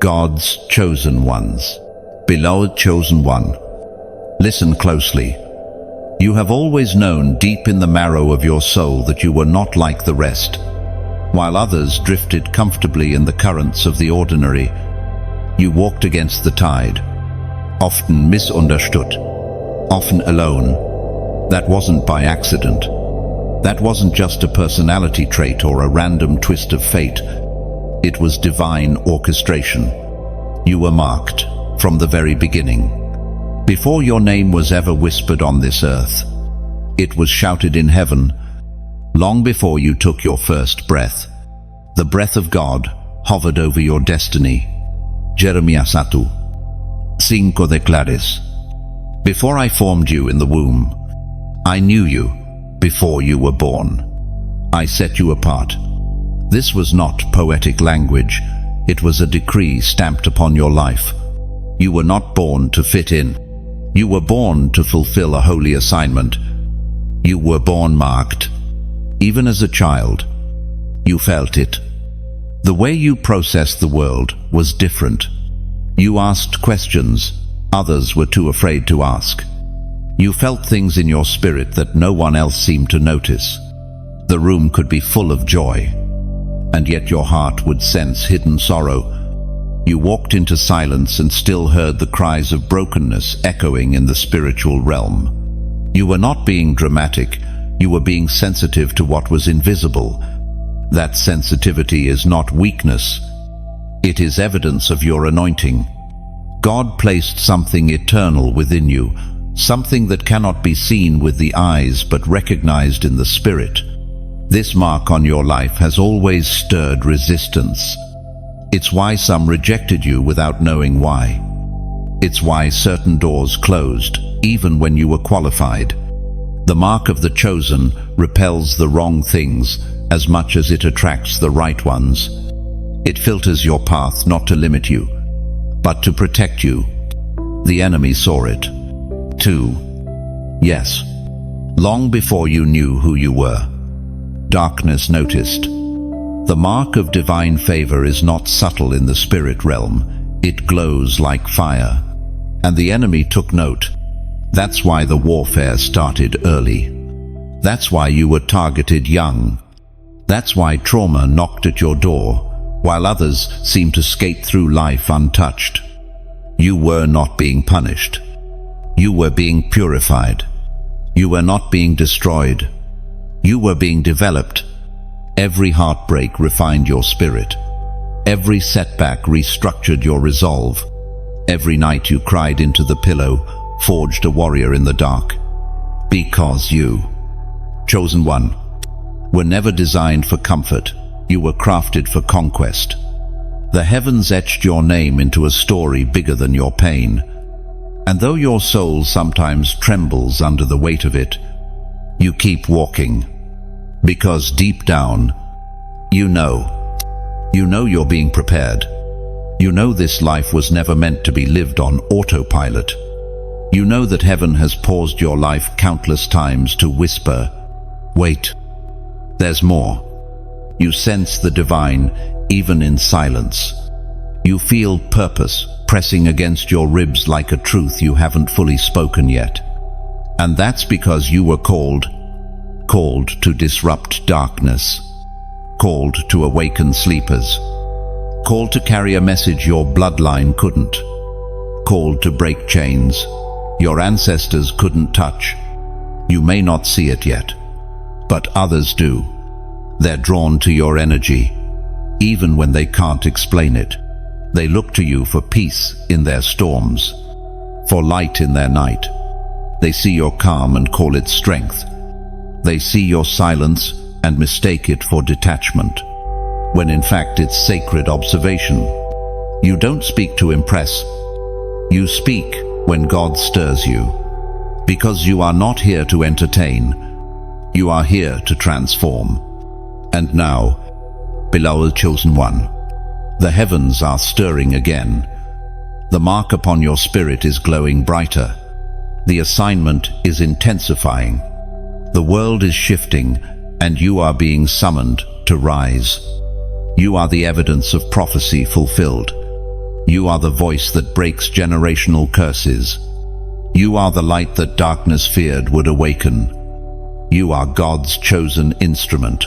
God's chosen ones. Beloved chosen one, listen closely. You have always known deep in the marrow of your soul that you were not like the rest. While others drifted comfortably in the currents of the ordinary, you walked against the tide, often misunderstood, often alone. That wasn't by accident. That wasn't just a personality trait or a random twist of fate. It was divine orchestration. You were marked from the very beginning. Before your name was ever whispered on this earth, it was shouted in heaven. Long before you took your first breath, the breath of God hovered over your destiny. Jeremias 1:5 declares, before I formed you in the womb, I knew you. Before you were born, I set you apart. This was not poetic language. It was a decree stamped upon your life. You were not born to fit in. You were born to fulfill a holy assignment. You were born marked. Even as a child, you felt it. The way you processed the world was different. You asked questions others were too afraid to ask. You felt things in your spirit that no one else seemed to notice. The room could be full of joy, and yet your heart would sense hidden sorrow. You walked into silence and still heard the cries of brokenness echoing in the spiritual realm. You were not being dramatic, you were being sensitive to what was invisible. That sensitivity is not weakness, it is evidence of your anointing. God placed something eternal within you, something that cannot be seen with the eyes but recognized in the spirit. This mark on your life has always stirred resistance. It's why some rejected you without knowing why. It's why certain doors closed, even when you were qualified. The mark of the chosen repels the wrong things as much as it attracts the right ones. It filters your path not to limit you, but to protect you. The enemy saw it. 2. Yes. Long before you knew who you were, darkness noticed. The mark of divine favor is not subtle in the spirit realm. It glows like fire. And the enemy took note. That's why the warfare started early. That's why you were targeted young. That's why trauma knocked at your door, while others seemed to skate through life untouched. You were not being punished. You were being purified. You were not being destroyed. You were being developed. Every heartbreak refined your spirit. Every setback restructured your resolve. Every night you cried into the pillow forged a warrior in the dark. Because you, chosen one, were never designed for comfort. You were crafted for conquest. The heavens etched your name into a story bigger than your pain. And though your soul sometimes trembles under the weight of it, you keep walking. Because deep down, you know you're being prepared. You know this life was never meant to be lived on autopilot. You know that heaven has paused your life countless times to whisper, wait, there's more. You sense the divine even in silence. You feel purpose pressing against your ribs like a truth you haven't fully spoken yet. And that's because you were called to disrupt darkness, called to awaken sleepers, called to carry a message your bloodline couldn't, called to break chains your ancestors couldn't touch. You may not see it yet, but others do. They're drawn to your energy, even when they can't explain it. They look to you for peace in their storms, for light in their night. They see your calm and call it strength. They see your silence and mistake it for detachment, when in fact it's sacred observation. You don't speak to impress. You speak when God stirs you, because you are not here to entertain. You are here to transform. And now, beloved chosen one, the heavens are stirring again. The mark upon your spirit is glowing brighter. The assignment is intensifying. The world is shifting, and you are being summoned to rise. You are the evidence of prophecy fulfilled. You are the voice that breaks generational curses. You are the light that darkness feared would awaken. You are God's chosen instrument,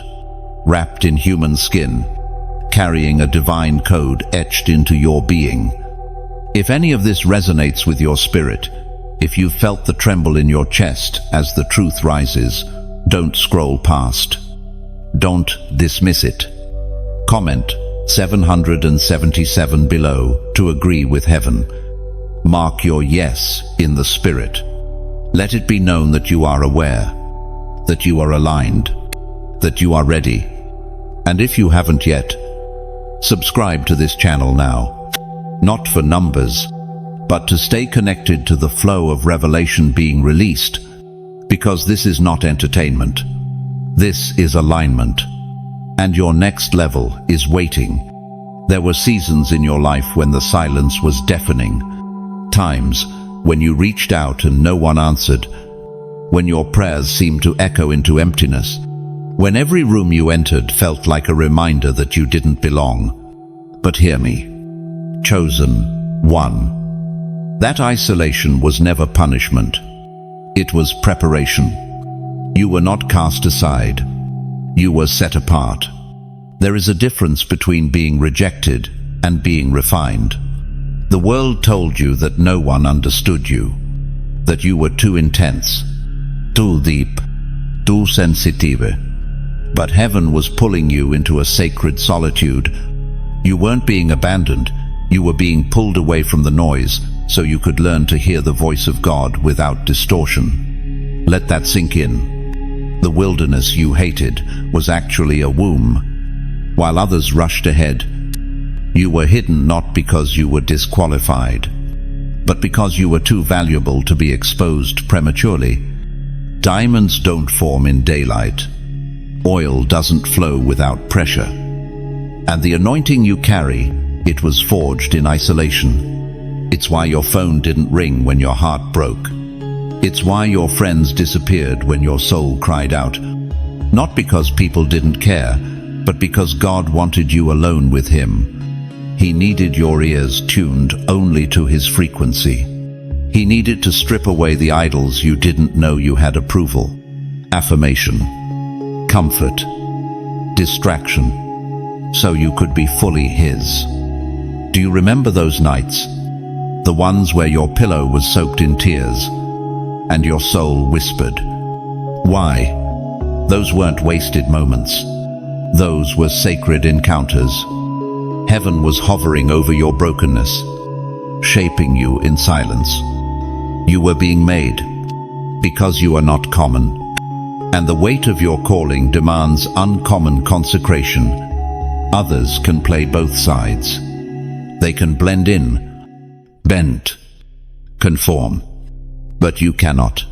wrapped in human skin, carrying a divine code etched into your being. If any of this resonates with your spirit, if you felt the tremble in your chest as the truth rises, don't scroll past. Don't dismiss it. Comment 777 below to agree with heaven. Mark your yes in the spirit. Let it be known that you are aware, that you are aligned, that you are ready. And if you haven't yet, subscribe to this channel now. Not for numbers, but to stay connected to the flow of revelation being released, because this is not entertainment. This is alignment. And your next level is waiting. There were seasons in your life when the silence was deafening. Times when you reached out and no one answered. When your prayers seemed to echo into emptiness. When every room you entered felt like a reminder that you didn't belong. But hear me. Chosen one. That isolation was never punishment. It was preparation. You were not cast aside. You were set apart. There is a difference between being rejected and being refined. The world told you that no one understood you, that you were too intense, too deep, too sensitive. But heaven was pulling you into a sacred solitude. You weren't being abandoned, you were being pulled away from the noise so you could learn to hear the voice of God without distortion. Let that sink in. The wilderness you hated was actually a womb. While others rushed ahead, you were hidden not because you were disqualified, but because you were too valuable to be exposed prematurely. Diamonds don't form in daylight. Oil doesn't flow without pressure. And the anointing you carry, it was forged in isolation. It's why your phone didn't ring when your heart broke. It's why your friends disappeared when your soul cried out. Not because people didn't care, but because God wanted you alone with Him. He needed your ears tuned only to His frequency. He needed to strip away the idols you didn't know you had approval, affirmation, comfort, distraction, so you could be fully His. Do you remember those nights? The ones where your pillow was soaked in tears, and your soul whispered, "Why?" Those weren't wasted moments. Those were sacred encounters. Heaven was hovering over your brokenness, shaping you in silence. You were being made, because you are not common. And the weight of your calling demands uncommon consecration. Others can play both sides. They can blend in, bend, conform. But you cannot.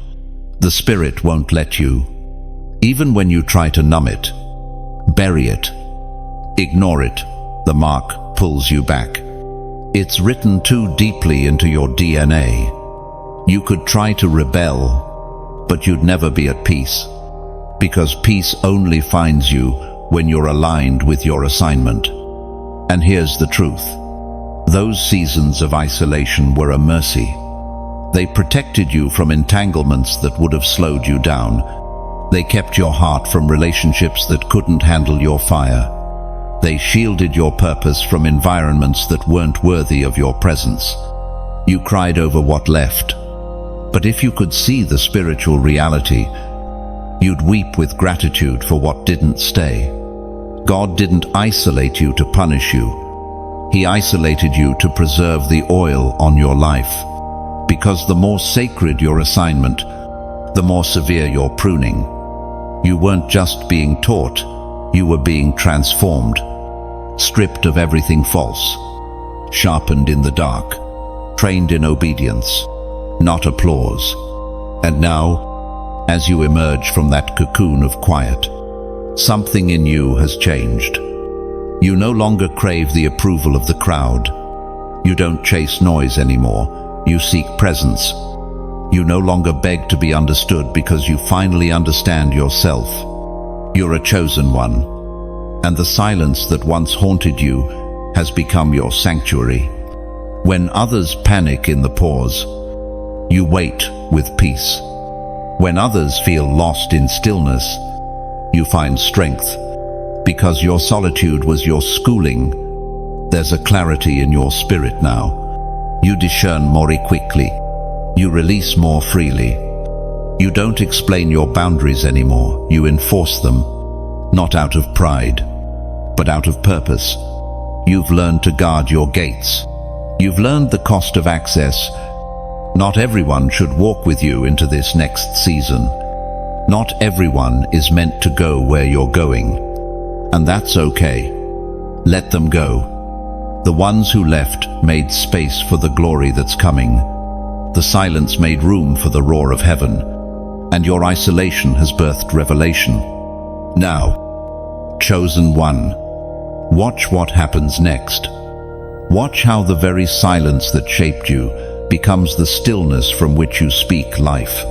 The Spirit won't let you. Even when you try to numb it, bury it, ignore it, the mark pulls you back. It's written too deeply into your DNA. You could try to rebel, but you'd never be at peace. Because peace only finds you when you're aligned with your assignment. And here's the truth. Those seasons of isolation were a mercy. They protected you from entanglements that would have slowed you down. They kept your heart from relationships that couldn't handle your fire. They shielded your purpose from environments that weren't worthy of your presence. You cried over what left. But if you could see the spiritual reality, you'd weep with gratitude for what didn't stay. God didn't isolate you to punish you. He isolated you to preserve the oil on your life. Because the more sacred your assignment, the more severe your pruning. You weren't just being taught, you were being transformed, stripped of everything false, sharpened in the dark, trained in obedience, not applause. And now, as you emerge from that cocoon of quiet, something in you has changed. You no longer crave the approval of the crowd. You don't chase noise anymore. You seek presence. You no longer beg to be understood because you finally understand yourself. You're a chosen one, and the silence that once haunted you has become your sanctuary. When others panic in the pause, you wait with peace. When others feel lost in stillness, you find strength. Because your solitude was your schooling, there's a clarity in your spirit now. You discern more quickly. You release more freely. You don't explain your boundaries anymore. You enforce them, not out of pride, but out of purpose. You've learned to guard your gates. You've learned the cost of access. Not everyone should walk with you into this next season. Not everyone is meant to go where you're going. And that's okay. Let them go. The ones who left made space for the glory that's coming. The silence made room for the roar of heaven. And your isolation has birthed revelation. Now, chosen one, watch what happens next. Watch how the very silence that shaped you becomes the stillness from which you speak life.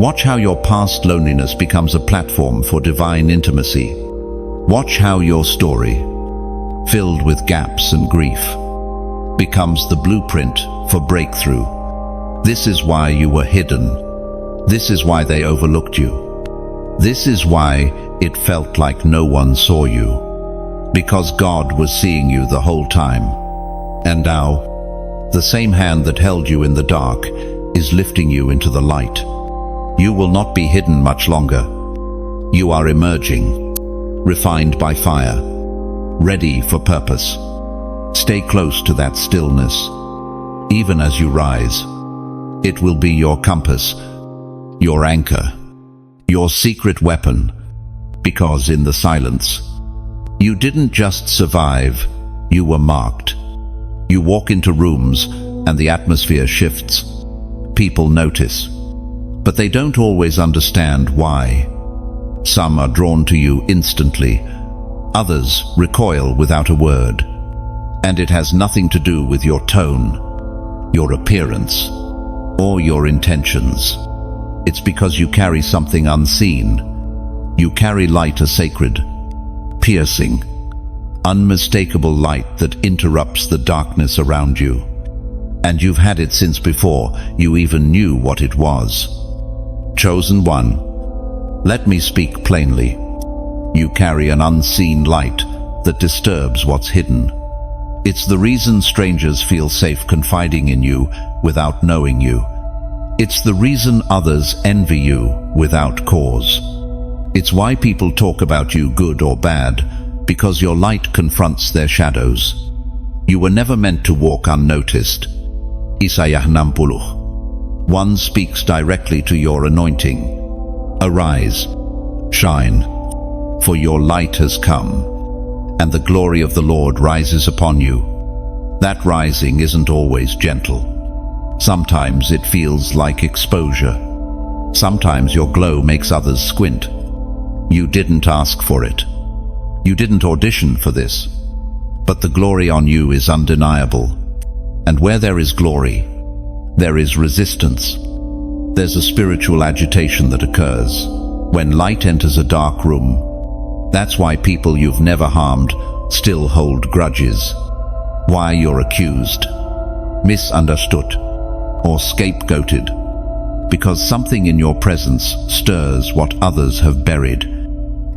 Watch how your past loneliness becomes a platform for divine intimacy. Watch how your story, filled with gaps and grief, becomes the blueprint for breakthrough. This is why you were hidden. This is why they overlooked you. This is why it felt like no one saw you. Because God was seeing you the whole time. And now, the same hand that held you in the dark is lifting you into the light. You will not be hidden much longer. You are emerging, refined by fire, ready for purpose. Stay close to that stillness. Even as you rise, it will be your compass, your anchor, your secret weapon, because in the silence, you didn't just survive, you were marked. You walk into rooms and the atmosphere shifts. People notice, but they don't always understand why. Some are drawn to you instantly, others recoil without a word. And it has nothing to do with your tone, your appearance, or your intentions. It's because you carry something unseen. You carry light as sacred, piercing, unmistakable light that interrupts the darkness around you. And you've had it since before you even knew what it was. Chosen one, let me speak plainly. You carry an unseen light that disturbs what's hidden. It's the reason strangers feel safe confiding in you without knowing you. It's the reason others envy you without cause. It's why people talk about you good or bad, because your light confronts their shadows. You were never meant to walk unnoticed. Isaiah 60. One speaks directly to your anointing. Arise, shine, for your light has come, and the glory of the Lord rises upon you. That rising isn't always gentle. Sometimes it feels like exposure. Sometimes your glow makes others squint. You didn't ask for it. You didn't audition for this. But the glory on you is undeniable. And where there is glory, there is resistance. There's a spiritual agitation that occurs when light enters a dark room. That's why people you've never harmed still hold grudges. Why you're accused, misunderstood, or scapegoated. Because something in your presence stirs what others have buried.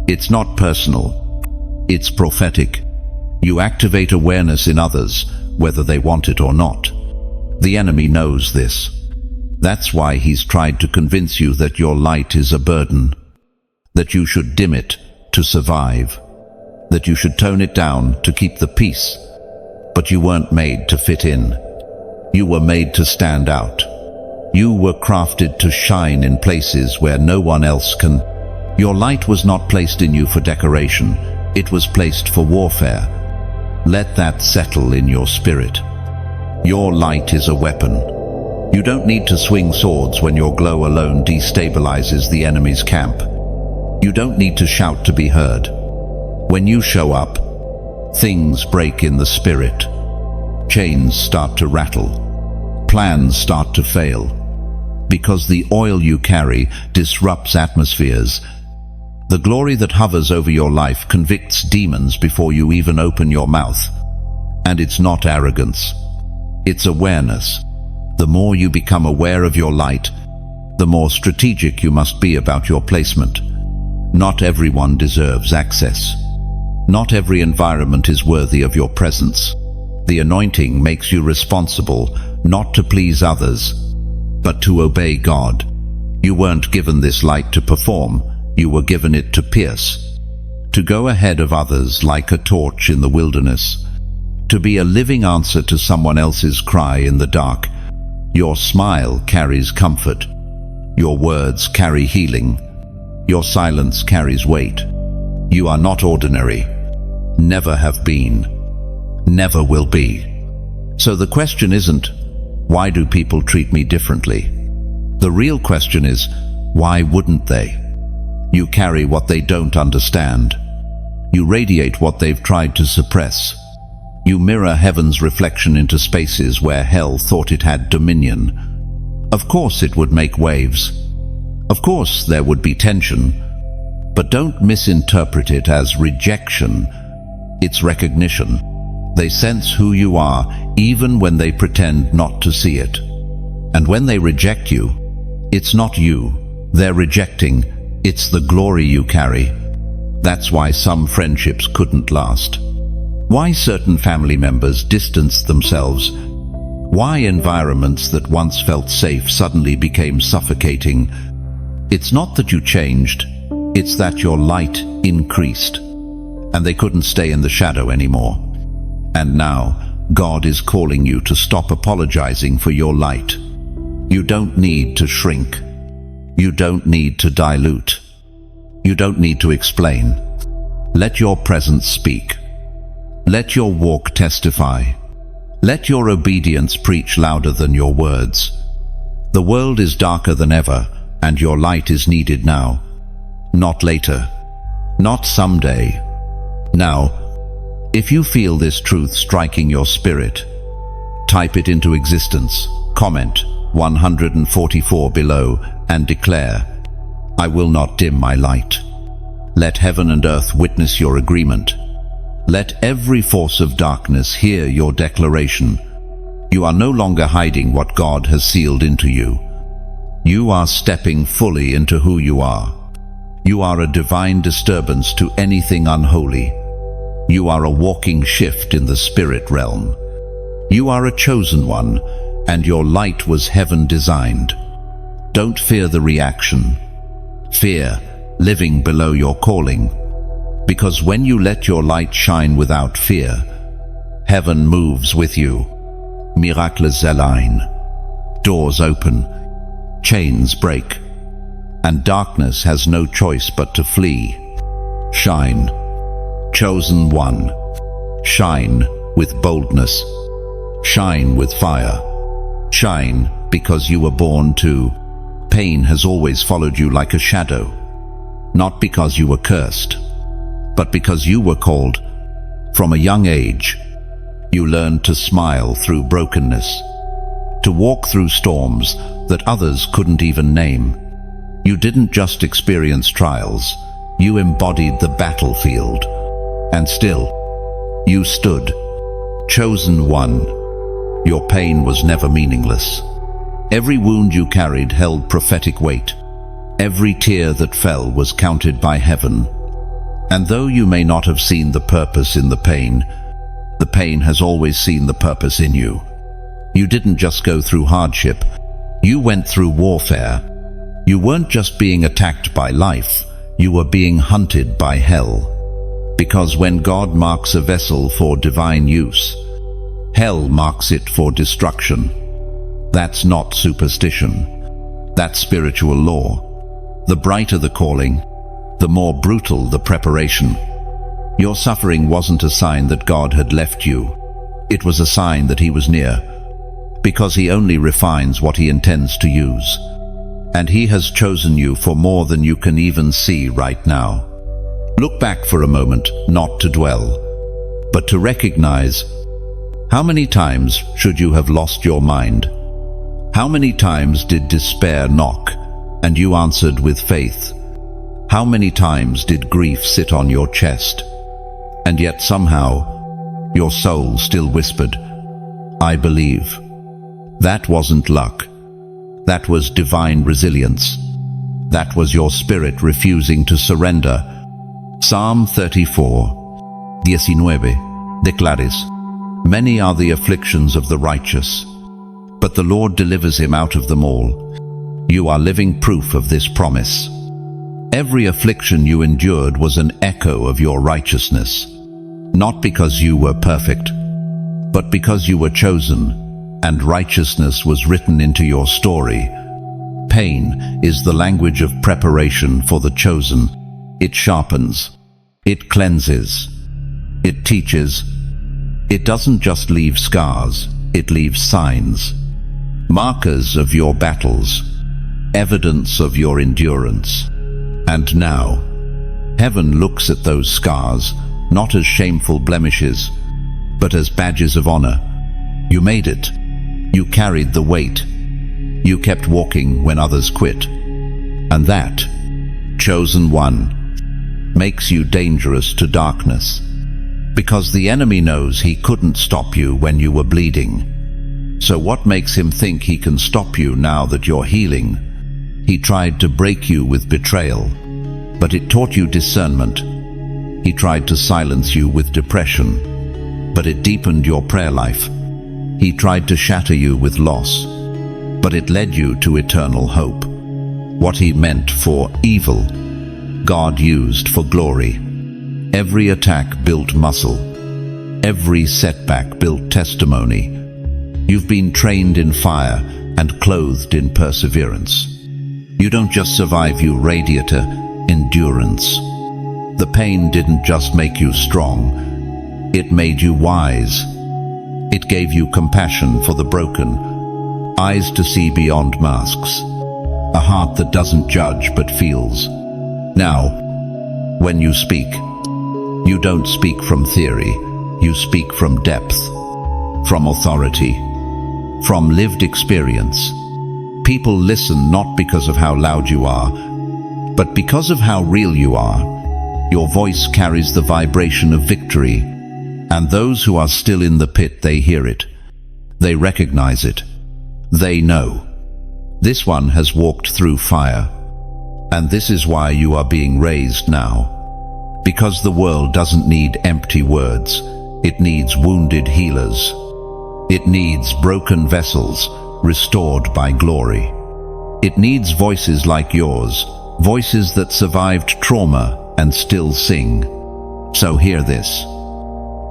It's not personal. It's prophetic. You activate awareness in others, whether they want it or not. The enemy knows this. That's why he's tried to convince you that your light is a burden, that you should dim it to survive, that you should tone it down to keep the peace. But you weren't made to fit in. You were made to stand out. You were crafted to shine in places where no one else can. Your light was not placed in you for decoration. It was placed for warfare. Let that settle in your spirit. Your light is a weapon. You don't need to swing swords when your glow alone destabilizes the enemy's camp. You don't need to shout to be heard. When you show up, things break in the spirit. Chains start to rattle. Plans start to fail. Because the oil you carry disrupts atmospheres. The glory that hovers over your life convicts demons before you even open your mouth. And it's not arrogance. It's awareness. The more you become aware of your light, the more strategic you must be about your placement. Not everyone deserves access. Not every environment is worthy of your presence. The anointing makes you responsible not to please others, but to obey God. You weren't given this light to perform, you were given it to pierce. To go ahead of others like a torch in the wilderness. To be a living answer to someone else's cry in the dark. Your smile carries comfort. Your words carry healing. Your silence carries weight. You are not ordinary. Never have been. Never will be. So the question isn't, why do people treat me differently? The real question is, why wouldn't they? You carry what they don't understand. You radiate what they've tried to suppress. You mirror heaven's reflection into spaces where hell thought it had dominion. Of course it would make waves. Of course there would be tension. But don't misinterpret it as rejection. It's recognition. They sense who you are, even when they pretend not to see it. And when they reject you, it's not you they're rejecting, it's the glory you carry. That's why some friendships couldn't last. Why certain family members distanced themselves. Why environments that once felt safe suddenly became suffocating. It's not that you changed, it's that your light increased. And they couldn't stay in the shadow anymore. And now, God is calling you to stop apologizing for your light. You don't need to shrink. You don't need to dilute. You don't need to explain. Let your presence speak. Let your walk testify. Let your obedience preach louder than your words. The world is darker than ever, and your light is needed now. Not later. Not someday. Now, if you feel this truth striking your spirit, type it into existence, comment 144 below, and declare, I will not dim my light. Let heaven and earth witness your agreement. Let every force of darkness hear your declaration. You are no longer hiding what God has sealed into you. You are stepping fully into who you are. You are a divine disturbance to anything unholy. You are a walking shift in the spirit realm. You are a chosen one, and your light was heaven designed. Don't fear the reaction. Fear living below your calling. Because when you let your light shine without fear, heaven moves with you. Miracles align. Doors open. Chains break. And darkness has no choice but to flee. Shine. Chosen one. Shine with boldness. Shine with fire. Shine because you were born to. Pain has always followed you like a shadow. Not because you were cursed, but because you were called. From a young age, you learned to smile through brokenness, to walk through storms that others couldn't even name. You didn't just experience trials, you embodied the battlefield. And still, you stood, chosen one. Your pain was never meaningless. Every wound you carried held prophetic weight. Every tear that fell was counted by heaven. And though you may not have seen the purpose in the pain has always seen the purpose in you. You didn't just go through hardship, you went through warfare. You weren't just being attacked by life, you were being hunted by hell. Because when God marks a vessel for divine use, hell marks it for destruction. That's not superstition. That's spiritual law. The brighter the calling, the more brutal the preparation. Your suffering wasn't a sign that God had left you. It was a sign that He was near, because He only refines what He intends to use. And He has chosen you for more than you can even see right now. Look back for a moment, not to dwell, but to recognize, how many times should you have lost your mind? How many times did despair knock, and you answered with faith? How many times did grief sit on your chest, and yet somehow your soul still whispered, I believe. That wasn't luck. That was divine resilience. That was your spirit refusing to surrender. Psalm 34:19 declares, "Many are the afflictions of the righteous, but the Lord delivers him out of them all." You are living proof of this promise. Every affliction you endured was an echo of your righteousness, not because you were perfect, but because you were chosen, and righteousness was written into your story. Pain is the language of preparation for the chosen. It sharpens, it cleanses, it teaches. It doesn't just leave scars, it leaves signs, markers of your battles, evidence of your endurance. And now, heaven looks at those scars, not as shameful blemishes, but as badges of honor. You made it. You carried the weight. You kept walking when others quit. And that, chosen one, makes you dangerous to darkness, because the enemy knows he couldn't stop you when you were bleeding. So what makes him think he can stop you now that you're healing? He tried to break you with betrayal, but it taught you discernment. He tried to silence you with depression, but it deepened your prayer life. He tried to shatter you with loss, but it led you to eternal hope. What he meant for evil, God used for glory. Every attack built muscle. Every setback built testimony. You've been trained in fire and clothed in perseverance. You don't just survive, you radiate endurance. The pain didn't just make you strong, it made you wise. It gave you compassion for the broken, eyes to see beyond masks, a heart that doesn't judge but feels. Now, when you speak, you don't speak from theory, you speak from depth, from authority, from lived experience. People listen not because of how loud you are, but because of how real you are. Your voice carries the vibration of victory, and those who are still in the pit, they hear it. They recognize it. They know. This one has walked through fire, and this is why you are being raised now. Because the world doesn't need empty words, it needs wounded healers. It needs broken vessels, restored by glory. It needs voices like yours, voices that survived trauma and still sing. So hear this.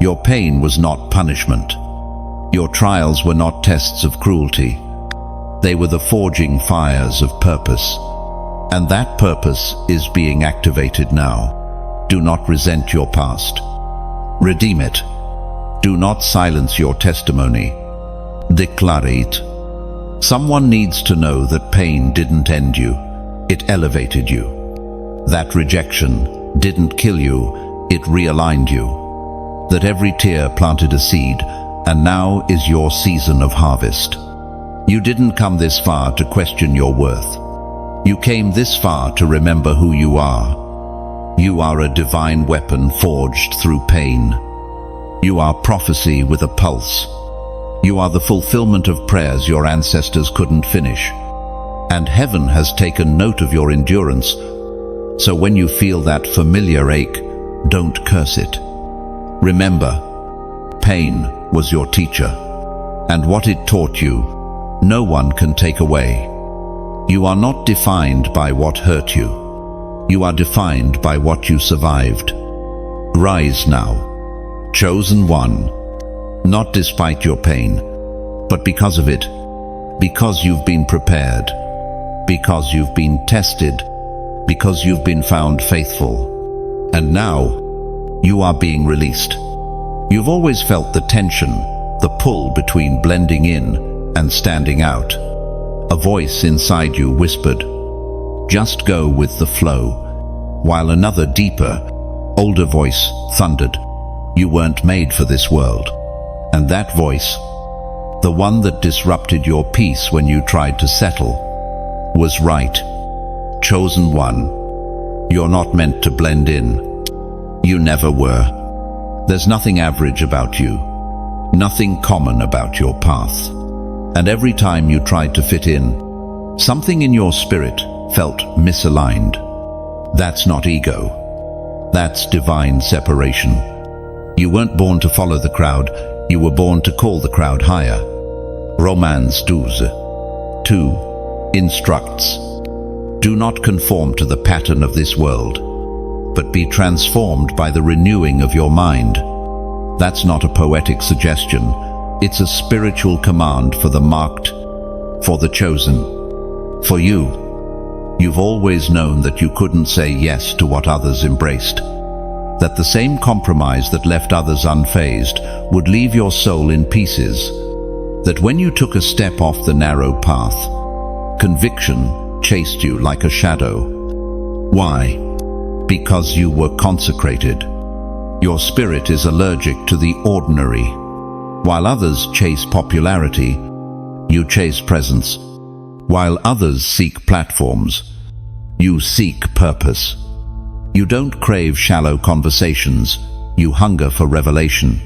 Your pain was not punishment. Your trials were not tests of cruelty. They were the forging fires of purpose. And that purpose is being activated now. Do not resent your past. Redeem it. Do not silence your testimony. Declare it. Someone needs to know that pain didn't end you. It elevated you. That rejection didn't kill you. It realigned you. That every tear planted a seed, and now is your season of harvest. You didn't come this far to question your worth. You came this far to remember who you are. You are a divine weapon forged through pain. You are prophecy with a pulse. You are the fulfillment of prayers your ancestors couldn't finish. And heaven has taken note of your endurance. So when you feel that familiar ache, don't curse it. Remember, pain was your teacher, and what it taught you, no one can take away. You are not defined by what hurt you. You are defined by what you survived. Rise now, chosen one, not despite your pain, but because of it, because you've been prepared, because you've been tested, because you've been found faithful. And now, you are being released. You've always felt the tension, the pull between blending in and standing out. A voice inside you whispered, "Just go with the flow," while another deeper, older voice thundered, "You weren't made for this world." And that voice, the one that disrupted your peace when you tried to settle, was right. Chosen one, you're not meant to blend in. You never were. There's nothing average about you. Nothing common about your path. And every time you tried to fit in, something in your spirit felt misaligned. That's not ego. That's divine separation. You weren't born to follow the crowd, you were born to call the crowd higher. Romans 12:2 instructs, "Do not conform to the pattern of this world, but be transformed by the renewing of your mind." That's not a poetic suggestion. It's a spiritual command for the marked, for the chosen, for you. You've always known that you couldn't say yes to what others embraced, that the same compromise that left others unfazed would leave your soul in pieces, that when you took a step off the narrow path, conviction chased you like a shadow. Why? Because you were consecrated. Your spirit is allergic to the ordinary. While others chase popularity, you chase presence. While others seek platforms, you seek purpose. You don't crave shallow conversations, you hunger for revelation.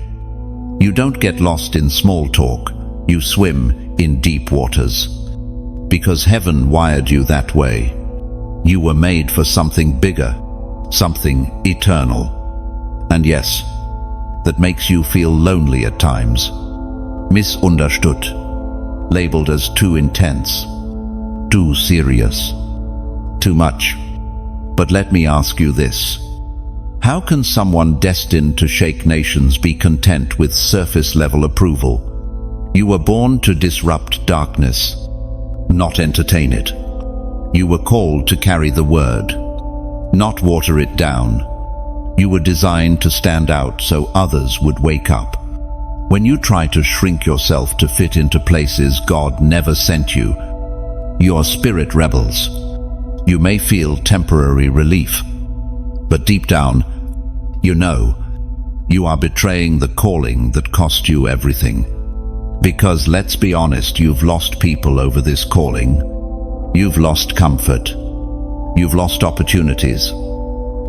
You don't get lost in small talk, you swim in deep waters. Because heaven wired you that way. You were made for something bigger, something eternal. And yes, that makes you feel lonely at times. Misunderstood, labeled as too intense, too serious, too much. But let me ask you this. How can someone destined to shake nations be content with surface-level approval? You were born to disrupt darkness, not entertain it. You were called to carry the word, not water it down. You were designed to stand out so others would wake up. When you try to shrink yourself to fit into places God never sent you, your spirit rebels. You may feel temporary relief, but deep down, you know, you are betraying the calling that cost you everything. Because let's be honest, you've lost people over this calling. You've lost comfort. You've lost opportunities.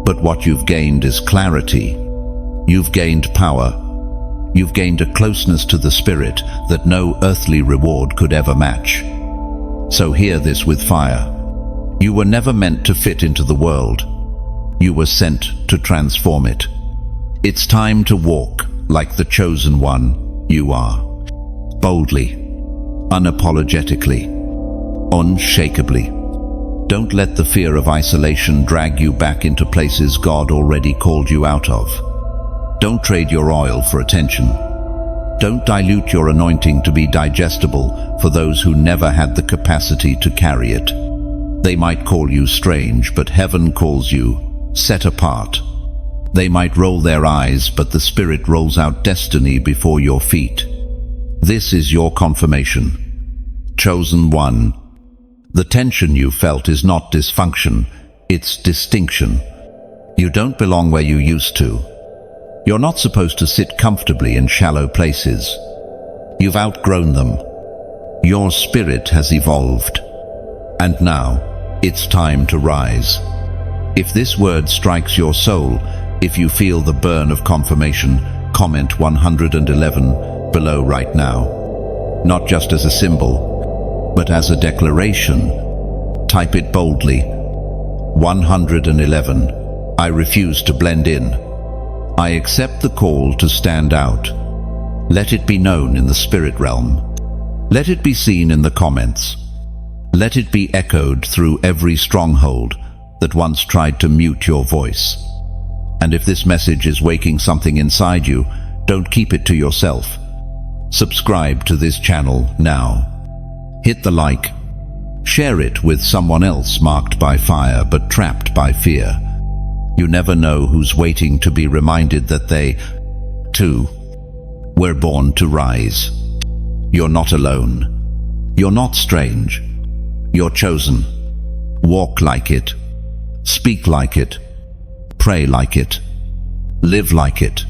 But what you've gained is clarity. You've gained power. You've gained a closeness to the Spirit that no earthly reward could ever match. So hear this with fire. You were never meant to fit into the world. You were sent to transform it. It's time to walk like the chosen one you are. Boldly, unapologetically, unshakably. Don't let the fear of isolation drag you back into places God already called you out of. Don't trade your oil for attention. Don't dilute your anointing to be digestible for those who never had the capacity to carry it. They might call you strange, but heaven calls you set apart. They might roll their eyes, but the Spirit rolls out destiny before your feet. This is your confirmation. Chosen one. The tension you felt is not dysfunction, it's distinction. You don't belong where you used to. You're not supposed to sit comfortably in shallow places. You've outgrown them. Your spirit has evolved. And now, it's time to rise. If this word strikes your soul, if you feel the burn of confirmation, comment 111 below right now. Not just as a symbol, but as a declaration. Type it boldly. 111. I refuse to blend in. I accept the call to stand out. Let it be known in the spirit realm. Let it be seen in the comments. Let it be echoed through every stronghold that once tried to mute your voice. And if this message is waking something inside you, don't keep it to yourself. Subscribe to this channel now. Hit the like. Share it with someone else marked by fire but trapped by fear. You never know who's waiting to be reminded that they, too, were born to rise. You're not alone. You're not strange. You're chosen. Walk like it. Speak like it. Pray like it. Live like it.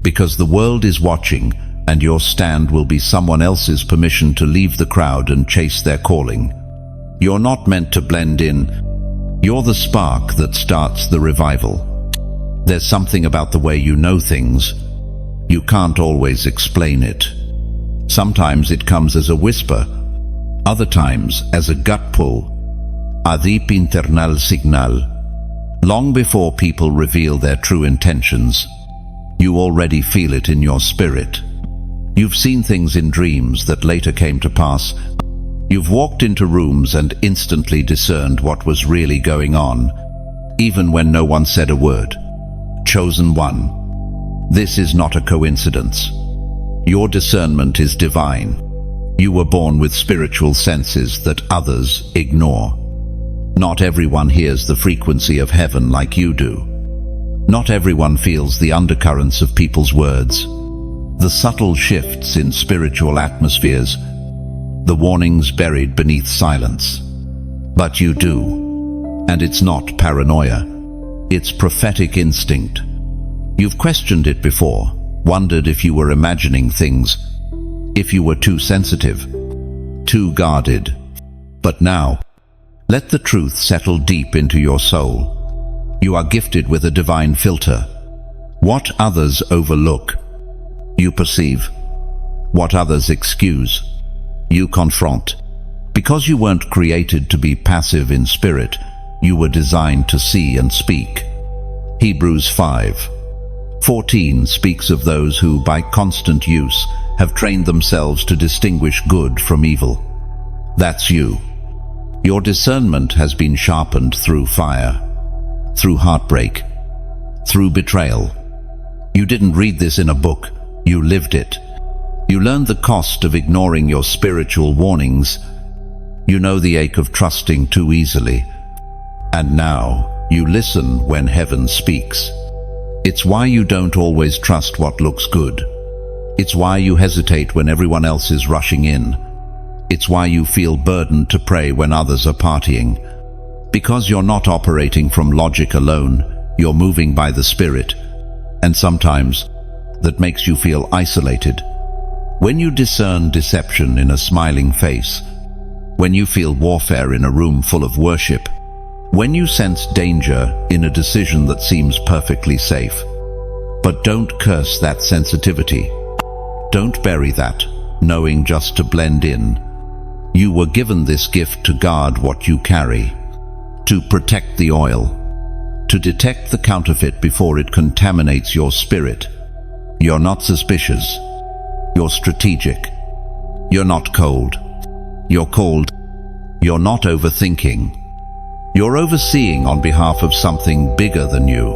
Because the world is watching, and your stand will be someone else's permission to leave the crowd and chase their calling. You're not meant to blend in. You're the spark that starts the revival. There's something about the way you know things. You can't always explain it. Sometimes it comes as a whisper, other times as a gut pull, a deep internal signal. Long before people reveal their true intentions, you already feel it in your spirit. You've seen things in dreams that later came to pass. You've walked into rooms and instantly discerned what was really going on, even when no one said a word. Chosen one. This is not a coincidence. Your discernment is divine. You were born with spiritual senses that others ignore. Not everyone hears the frequency of heaven like you do. Not everyone feels the undercurrents of people's words, the subtle shifts in spiritual atmospheres, the warnings buried beneath silence. But you do. And it's not paranoia. It's prophetic instinct. You've questioned it before, wondered if you were imagining things, if you were too sensitive, too guarded. But now, let the truth settle deep into your soul. You are gifted with a divine filter. What others overlook, you perceive. What others excuse, you confront. Because you weren't created to be passive in spirit, you were designed to see and speak. Hebrews 5:14 speaks of those who, by constant use, have trained themselves to distinguish good from evil. That's you. Your discernment has been sharpened through fire, through heartbreak, through betrayal. You didn't read this in a book, you lived it. You learned the cost of ignoring your spiritual warnings. You know the ache of trusting too easily. And now, you listen when heaven speaks. It's why you don't always trust what looks good. It's why you hesitate when everyone else is rushing in. It's why you feel burdened to pray when others are partying. Because you're not operating from logic alone, you're moving by the Spirit. And sometimes, that makes you feel isolated. When you discern deception in a smiling face, when you feel warfare in a room full of worship, when you sense danger in a decision that seems perfectly safe. But don't curse that sensitivity. Don't bury that, knowing just to blend in. You were given this gift to guard what you carry, to protect the oil, to detect the counterfeit before it contaminates your spirit. You're not suspicious. You're strategic. You're not cold. You're called. You're not overthinking. You're overseeing on behalf of something bigger than you.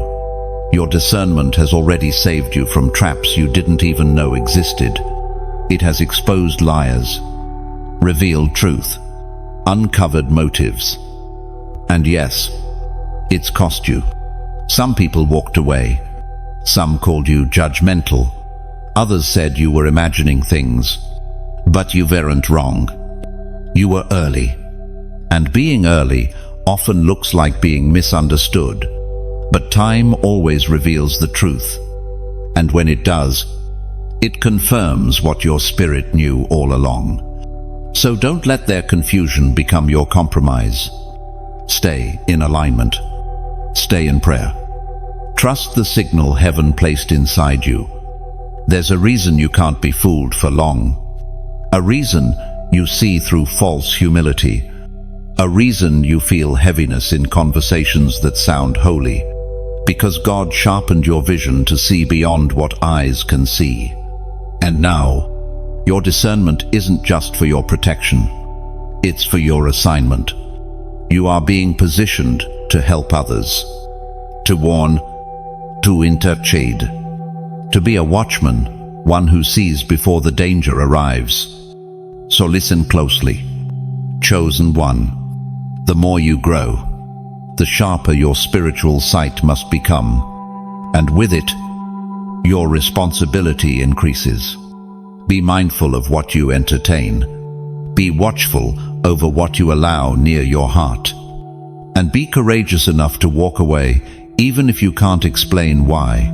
Your discernment has already saved you from traps you didn't even know existed. It has exposed liars, revealed truth, uncovered motives. And yes, it's cost you. Some people walked away. Some called you judgmental. Others said you were imagining things. But you weren't wrong. You were early. And being early often looks like being misunderstood. But time always reveals the truth. And when it does, it confirms what your spirit knew all along. So don't let their confusion become your compromise. Stay in alignment. Stay in prayer. Trust the signal heaven placed inside you. There's a reason you can't be fooled for long. A reason you see through false humility. A reason you feel heaviness in conversations that sound holy. Because God sharpened your vision to see beyond what eyes can see. And now, your discernment isn't just for your protection. It's for your assignment. You are being positioned to help others, to warn, to intercede, to be a watchman, one who sees before the danger arrives. So listen closely. Chosen one. The more you grow, the sharper your spiritual sight must become, and with it, your responsibility increases. Be mindful of what you entertain. Be watchful over what you allow near your heart. And be courageous enough to walk away, even if you can't explain why.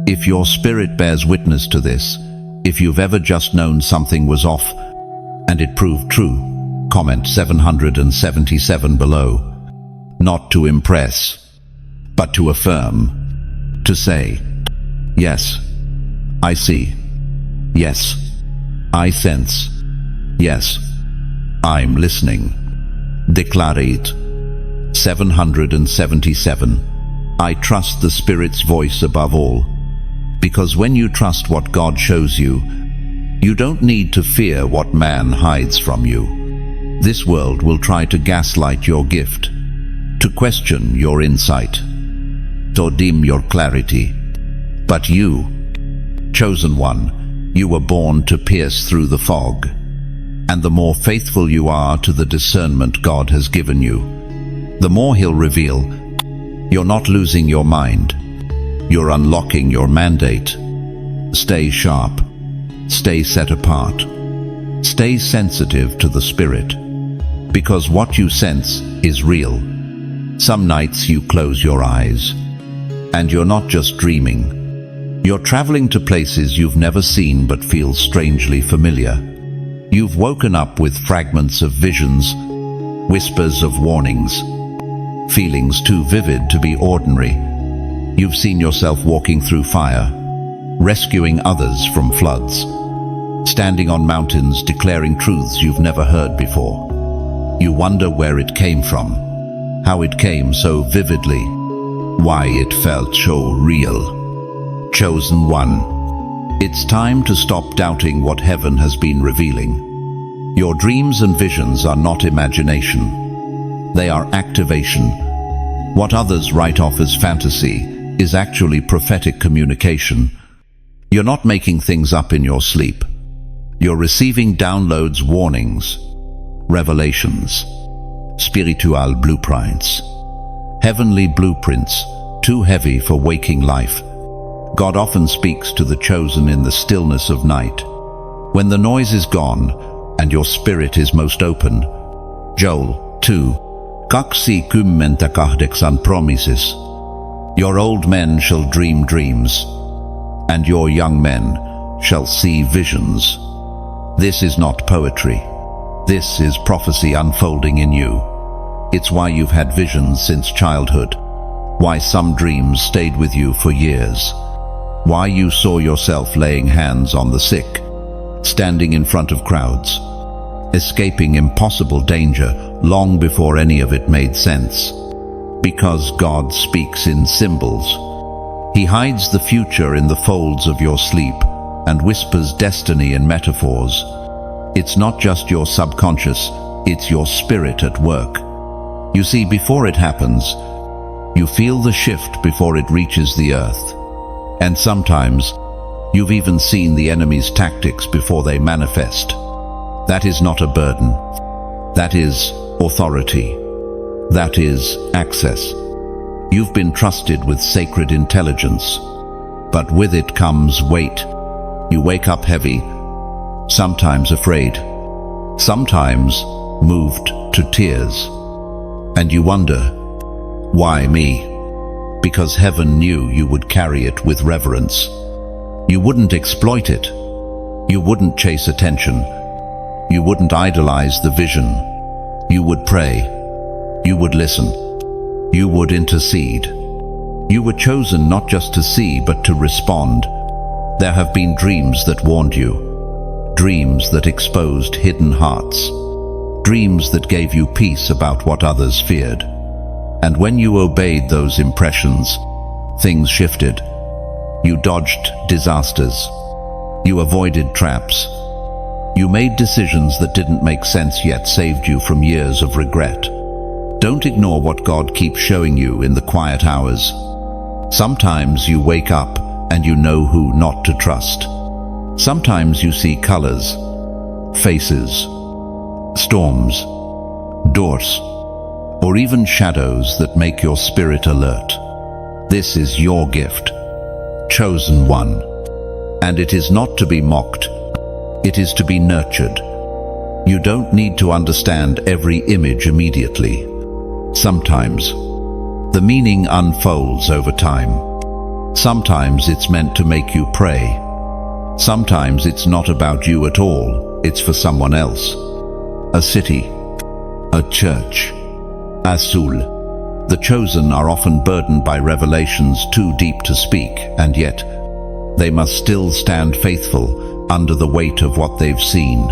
If your spirit bears witness to this, if you've ever just known something was off, and it proved true, comment 777 below. Not to impress, but to affirm, to say, yes, I see. Yes. I sense. Yes. I'm listening. Declarate. 777. I trust the Spirit's voice above all. Because when you trust what God shows you, you don't need to fear what man hides from you. This world will try to gaslight your gift, to question your insight, to dim your clarity. But you, chosen one, you were born to pierce through the fog. And the more faithful you are to the discernment God has given you, the more He'll reveal. You're not losing your mind. You're unlocking your mandate. Stay sharp. Stay set apart. Stay sensitive to the Spirit. Because what you sense is real. Some nights you close your eyes, and you're not just dreaming. You're traveling to places you've never seen but feel strangely familiar. You've woken up with fragments of visions, whispers of warnings, feelings too vivid to be ordinary. You've seen yourself walking through fire, rescuing others from floods, standing on mountains declaring truths you've never heard before. You wonder where it came from, how it came so vividly, why it felt so real. Chosen one, it's time to stop doubting what heaven has been revealing. Your dreams and visions are not imagination. They are activation. What others write off as fantasy is actually prophetic communication. You're not making things up in your sleep. You're receiving downloads, warnings, revelations, spiritual blueprints, heavenly blueprints, too heavy for waking life. God often speaks to the chosen in the stillness of night, when the noise is gone and your spirit is most open. Joel 2:28 promises, your old men shall dream dreams, and your young men shall see visions. This is not poetry. This is prophecy unfolding in you. It's why you've had visions since childhood, why some dreams stayed with you for years, why you saw yourself laying hands on the sick, standing in front of crowds, escaping impossible danger long before any of it made sense. Because God speaks in symbols. He hides the future in the folds of your sleep and whispers destiny in metaphors. It's not just your subconscious, it's your spirit at work. You see, before it happens, you feel the shift before it reaches the earth. And sometimes, you've even seen the enemy's tactics before they manifest. That is not a burden. That is authority. That is access. You've been trusted with sacred intelligence, but with it comes weight. You wake up heavy, sometimes afraid, sometimes moved to tears. And you wonder, why me? Because heaven knew you would carry it with reverence. You wouldn't exploit it. You wouldn't chase attention. You wouldn't idolize the vision. You would pray. You would listen. You would intercede. You were chosen not just to see, but to respond. There have been dreams that warned you. Dreams that exposed hidden hearts. Dreams that gave you peace about what others feared. And when you obeyed those impressions, things shifted. You dodged disasters. You avoided traps. You made decisions that didn't make sense yet saved you from years of regret. Don't ignore what God keeps showing you in the quiet hours. Sometimes you wake up and you know who not to trust. Sometimes you see colors, faces, storms, doors, or even shadows that make your spirit alert. This is your gift, chosen one. And it is not to be mocked. It is to be nurtured. You don't need to understand every image immediately. Sometimes, the meaning unfolds over time. Sometimes it's meant to make you pray. Sometimes it's not about you at all. It's for someone else. A city, a church, a soul. The chosen are often burdened by revelations too deep to speak, and yet They must still stand faithful under the weight of what they've seen.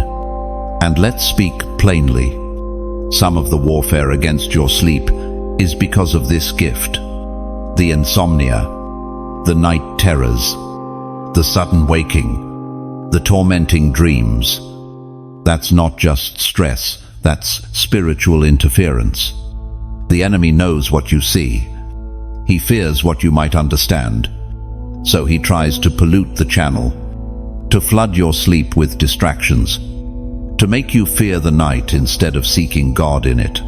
And let's speak plainly. Some of the warfare against your sleep is because of this gift. The insomnia, the night terrors, the sudden waking, the tormenting dreams. That's not just stress, that's spiritual interference. The enemy knows what you see. He fears what you might understand. So he tries to pollute the channel, to flood your sleep with distractions, to make you fear the night instead of seeking God in it.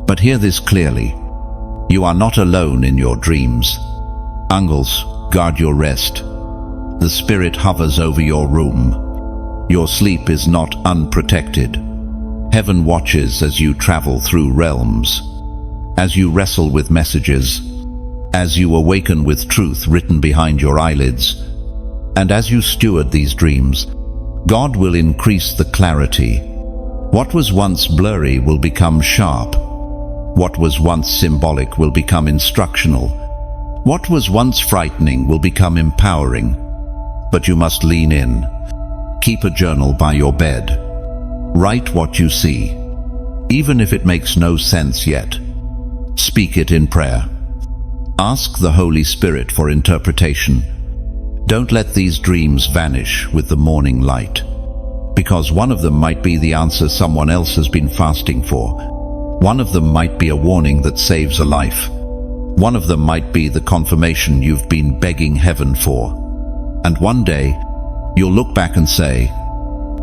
But hear this clearly. You are not alone in your dreams. Angels guard your rest. The Spirit hovers over your room. Your sleep is not unprotected. Heaven watches as you travel through realms, as you wrestle with messages, as you awaken with truth written behind your eyelids. And as you steward these dreams, God will increase the clarity. What was once blurry will become sharp. What was once symbolic will become instructional. What was once frightening will become empowering. But you must lean in. Keep a journal by your bed. Write what you see, even if it makes no sense yet. Speak it in prayer. Ask the Holy Spirit for interpretation. Don't let these dreams vanish with the morning light, because one of them might be the answer someone else has been fasting for. One of them might be a warning that saves a life. One of them might be the confirmation you've been begging heaven for. And one day, you'll look back and say,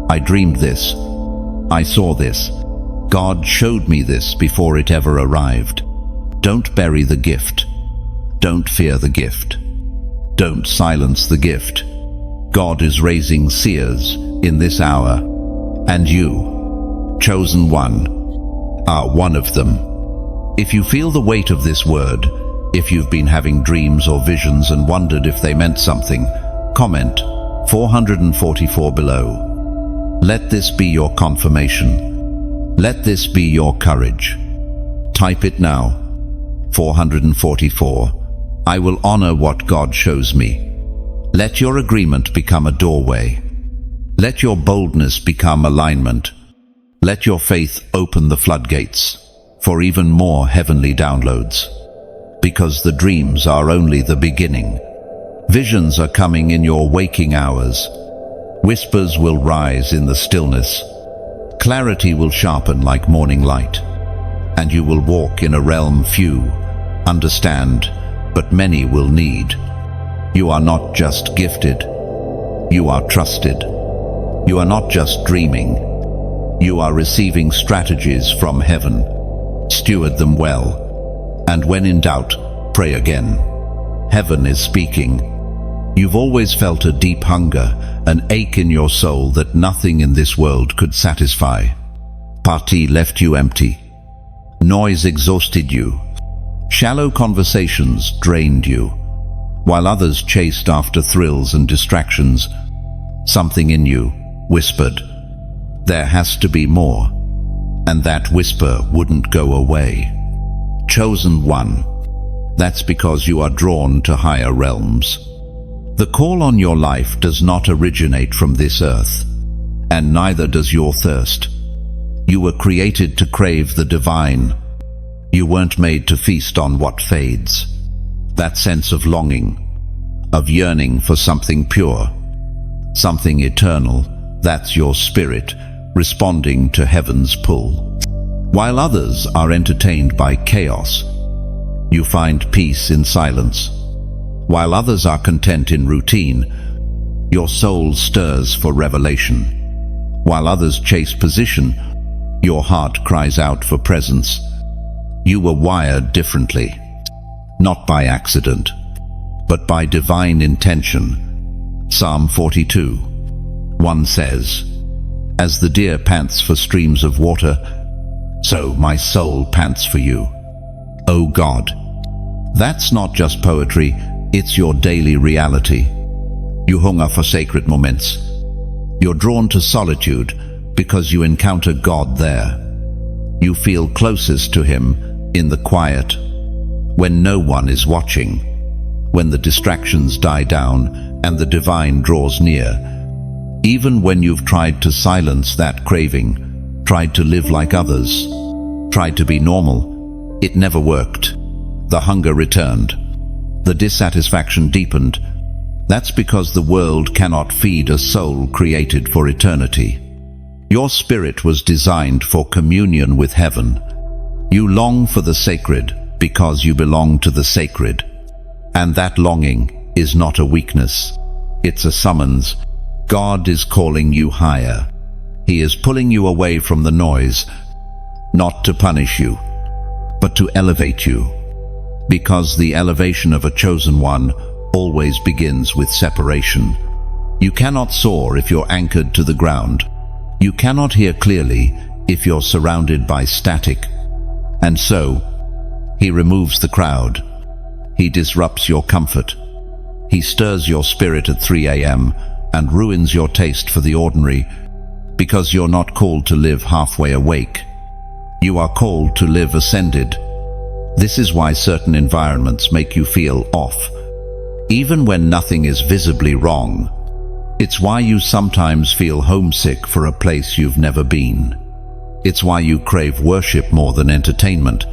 I dreamed this. I saw this. God showed me this before it ever arrived. Don't bury the gift. Don't fear the gift. Don't silence the gift. God is raising seers in this hour, and you, chosen one, are one of them. If you feel the weight of this word, if you've been having dreams or visions and wondered if they meant something, comment 444 below. Let this be your confirmation. Let this be your courage. Type it now. 444. I will honor what God shows me. Let your agreement become a doorway. Let your boldness become alignment. Let your faith open the floodgates for even more heavenly downloads. Because the dreams are only the beginning. Visions are coming in your waking hours. Whispers will rise in the stillness. Clarity will sharpen like morning light. And you will walk in a realm few understand, but many will need. You are not just gifted. You are trusted. You are not just dreaming. You are receiving strategies from heaven. Steward them well. And when in doubt, pray again. Heaven is speaking. You've always felt a deep hunger, an ache in your soul that nothing in this world could satisfy. Party left you empty. Noise exhausted you. Shallow conversations drained you. While others chased after thrills and distractions, something in you whispered, there has to be more. And that whisper wouldn't go away. Chosen one. That's because you are drawn to higher realms. The call on your life does not originate from this earth, and neither does your thirst. You were created to crave the divine. You weren't made to feast on what fades. That sense of longing, of yearning for something pure, something eternal, that's your spirit responding to heaven's pull. While others are entertained by chaos, you find peace in silence. While others are content in routine, your soul stirs for revelation. While others chase position, your heart cries out for presence. You were wired differently, not by accident, but by divine intention. Psalm 42:1 says, as the deer pants for streams of water, so my soul pants for you, O God. That's not just poetry, it's your daily reality. You hunger for sacred moments. You're drawn to solitude because you encounter God there. You feel closest to Him in the quiet, when no one is watching, when the distractions die down and the divine draws near. Even when you've tried to silence that craving, tried to live like others, tried to be normal, it never worked. The hunger returned. The dissatisfaction deepened. That's because the world cannot feed a soul created for eternity. Your spirit was designed for communion with heaven. You long for the sacred because you belong to the sacred. And that longing is not a weakness. It's a summons. God is calling you higher. He is pulling you away from the noise, not to punish you, but to elevate you. Because the elevation of a chosen one always begins with separation. You cannot soar if you're anchored to the ground. You cannot hear clearly if you're surrounded by static. And so, He removes the crowd. He disrupts your comfort. He stirs your spirit at 3 a.m. and ruins your taste for the ordinary, because you're not called to live halfway awake. You are called to live ascended. This is why certain environments make you feel off, even when nothing is visibly wrong. It's why you sometimes feel homesick for a place you've never been. It's why you crave worship more than entertainment,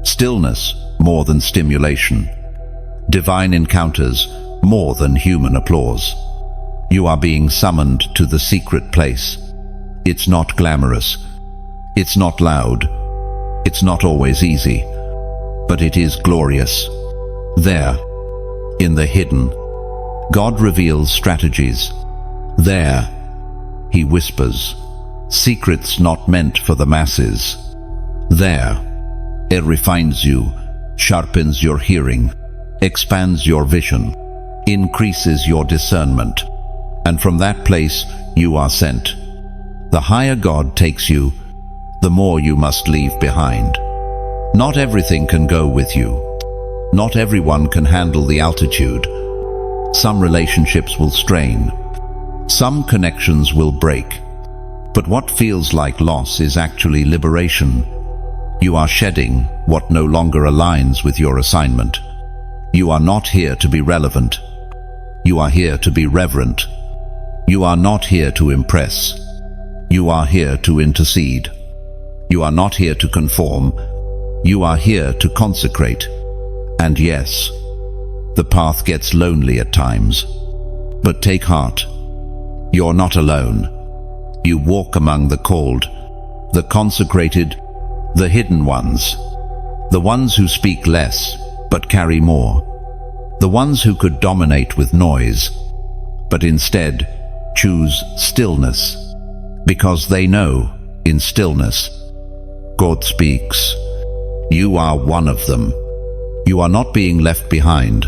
stillness more than stimulation, divine encounters more than human applause. You are being summoned to the secret place. It's not glamorous. It's not loud. It's not always easy. But it is glorious. There, in the hidden, God reveals strategies. There, He whispers, secrets not meant for the masses. There, it refines you, sharpens your hearing, expands your vision, increases your discernment. And from that place, you are sent. The higher God takes you, the more you must leave behind. Not everything can go with you. Not everyone can handle the altitude. Some relationships will strain. Some connections will break. But what feels like loss is actually liberation. You are shedding what no longer aligns with your assignment. You are not here to be relevant. You are here to be reverent. You are not here to impress. You are here to intercede. You are not here to conform. You are here to consecrate. And yes, the path gets lonely at times. But take heart. You're not alone. You walk among the called, the consecrated, the hidden ones. The ones who speak less, but carry more. The ones who could dominate with noise, but instead choose stillness, because they know, in stillness, God speaks. You are one of them. You are not being left behind.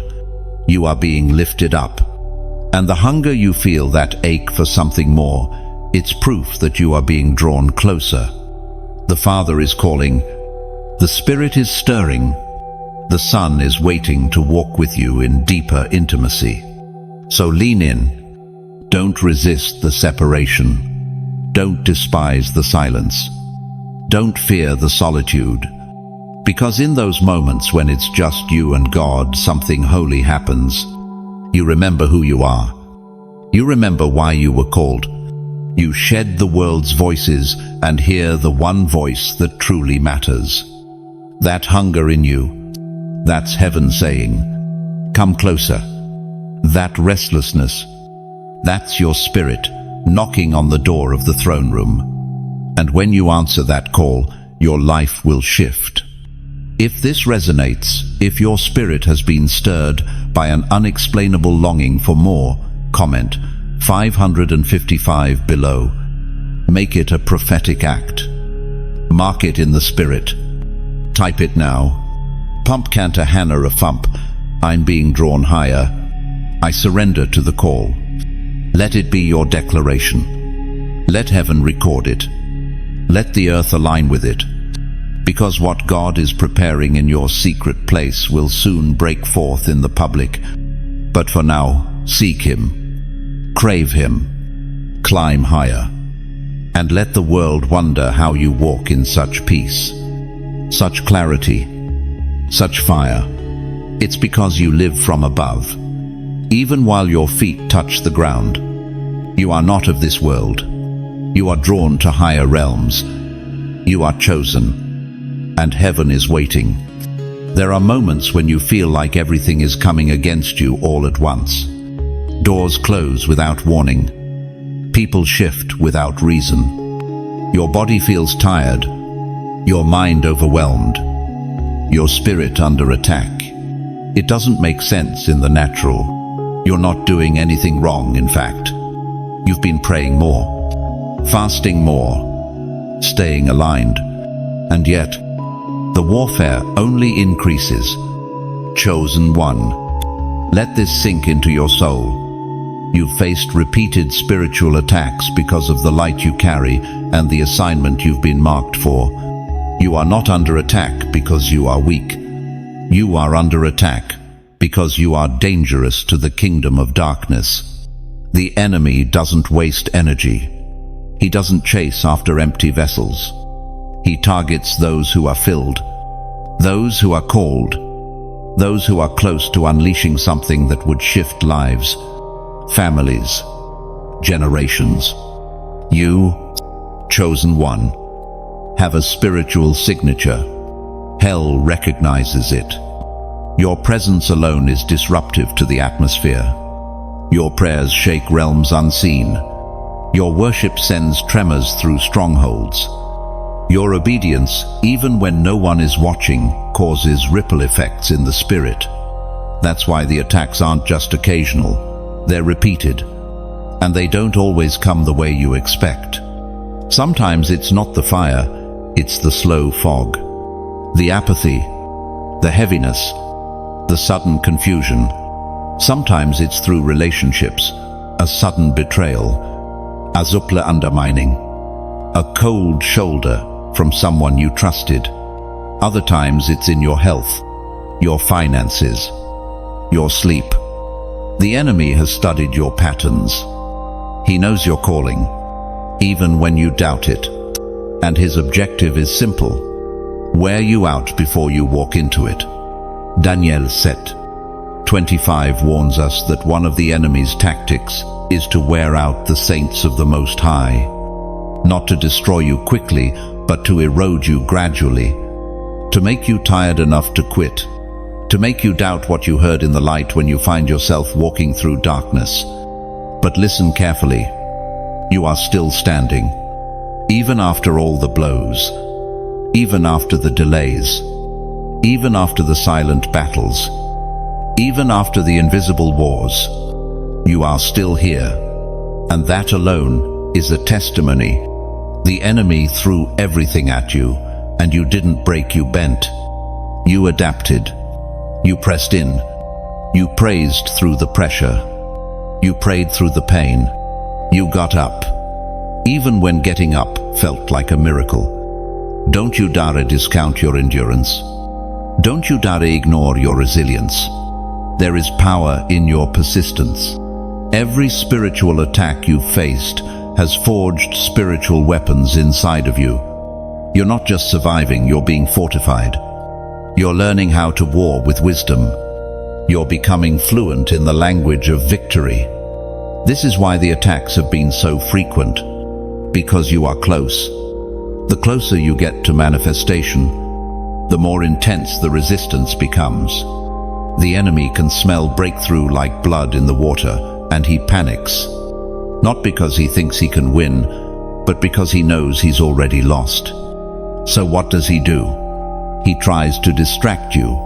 You are being lifted up. And the hunger you feel, that ache for something more, it's proof that you are being drawn closer. The Father is calling. The Spirit is stirring. The Son is waiting to walk with you in deeper intimacy. So lean in. Don't resist the separation. Don't despise the silence. Don't fear the solitude. Because in those moments when it's just you and God, something holy happens. You remember who you are. You remember why you were called. You shed the world's voices and hear the one voice that truly matters. That hunger in you, that's heaven saying, come closer. That restlessness, that's your spirit knocking on the door of the throne room. And when you answer that call, your life will shift. If this resonates, if your spirit has been stirred by an unexplainable longing for more, comment 555 below. Make it a prophetic act. Mark it in the spirit. Type it now. Pump canter Hannah a thump. I'm being drawn higher. I surrender to the call. Let it be your declaration. Let heaven record it. Let the earth align with it. Because what God is preparing in your secret place will soon break forth in the public. But for now, seek Him. Crave Him. Climb higher. And let the world wonder how you walk in such peace, such clarity, such fire. It's because you live from above. even while your feet touch the ground. You are not of this world. You are drawn to higher realms. You are chosen, and heaven is waiting. There are moments when you feel like everything is coming against you all at once. Doors close without warning. People shift without reason. Your body feels tired. Your mind overwhelmed. Your spirit under attack. It doesn't make sense in the natural. You're not doing anything wrong, in fact. You've been praying more, fasting more, staying aligned, and yet the warfare only increases. Chosen one, let this sink into your soul. You've faced repeated spiritual attacks because of the light you carry and the assignment you've been marked for. You are not under attack because you are weak. You are under attack because you are dangerous to the kingdom of darkness. The enemy doesn't waste energy. He doesn't chase after empty vessels. He targets those who are filled, those who are called, those who are close to unleashing something that would shift lives, families, generations. You, chosen one, have a spiritual signature. Hell recognizes it. Your presence alone is disruptive to the atmosphere. Your prayers shake realms unseen. Your worship sends tremors through strongholds. Your obedience, even when no one is watching, causes ripple effects in the spirit. That's why the attacks aren't just occasional. They're repeated, and they don't always come the way you expect. Sometimes it's not the fire, it's the slow fog, the apathy, the heaviness, the sudden confusion. Sometimes it's through relationships, a sudden betrayal, a subtle undermining, a cold shoulder from someone you trusted. Other times it's in your health, your finances, your sleep. The enemy has studied your patterns. He knows your calling, even when you doubt it. And his objective is simple: wear you out before you walk into it. Daniel 7:25 warns us that one of the enemy's tactics is to wear out the saints of the Most High. Not to destroy you quickly, but to erode you gradually. To make you tired enough to quit. To make you doubt what you heard in the light when you find yourself walking through darkness. But listen carefully. You are still standing. Even after all the blows. Even after the delays. Even after the silent battles. Even after the invisible wars. You are still here. And that alone is a testimony. The enemy threw everything at you, and you didn't break, you bent. You adapted. You pressed in. You praised through the pressure. You prayed through the pain. You got up. Even when getting up felt like a miracle. Don't you dare discount your endurance. Don't you dare ignore your resilience. There is power in your persistence. Every spiritual attack you've faced has forged spiritual weapons inside of you. You're not just surviving, you're being fortified. You're learning how to war with wisdom. You're becoming fluent in the language of victory. This is why the attacks have been so frequent. Because you are close. The closer you get to manifestation, the more intense the resistance becomes. The enemy can smell breakthrough like blood in the water, and he panics. Not because he thinks he can win, but because he knows he's already lost. So what does he do? He tries to distract you,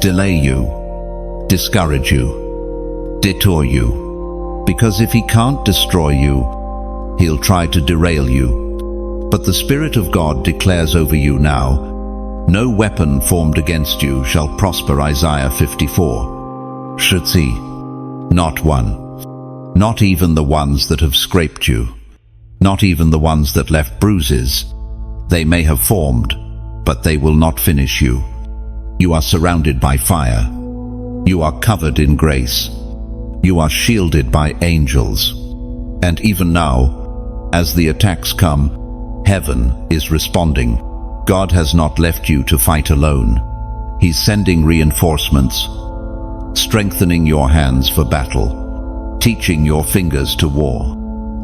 delay you, discourage you, detour you. Because if he can't destroy you, he'll try to derail you. But the Spirit of God declares over you now, no weapon formed against you shall prosper. Isaiah 54. Shutzi. Not one. Not even the ones that have scraped you. Not even the ones that left bruises. They may have formed, but they will not finish you. You are surrounded by fire. You are covered in grace. You are shielded by angels. And even now, as the attacks come, heaven is responding. God has not left you to fight alone. He's sending reinforcements. strengthening your hands for battle, teaching your fingers to war.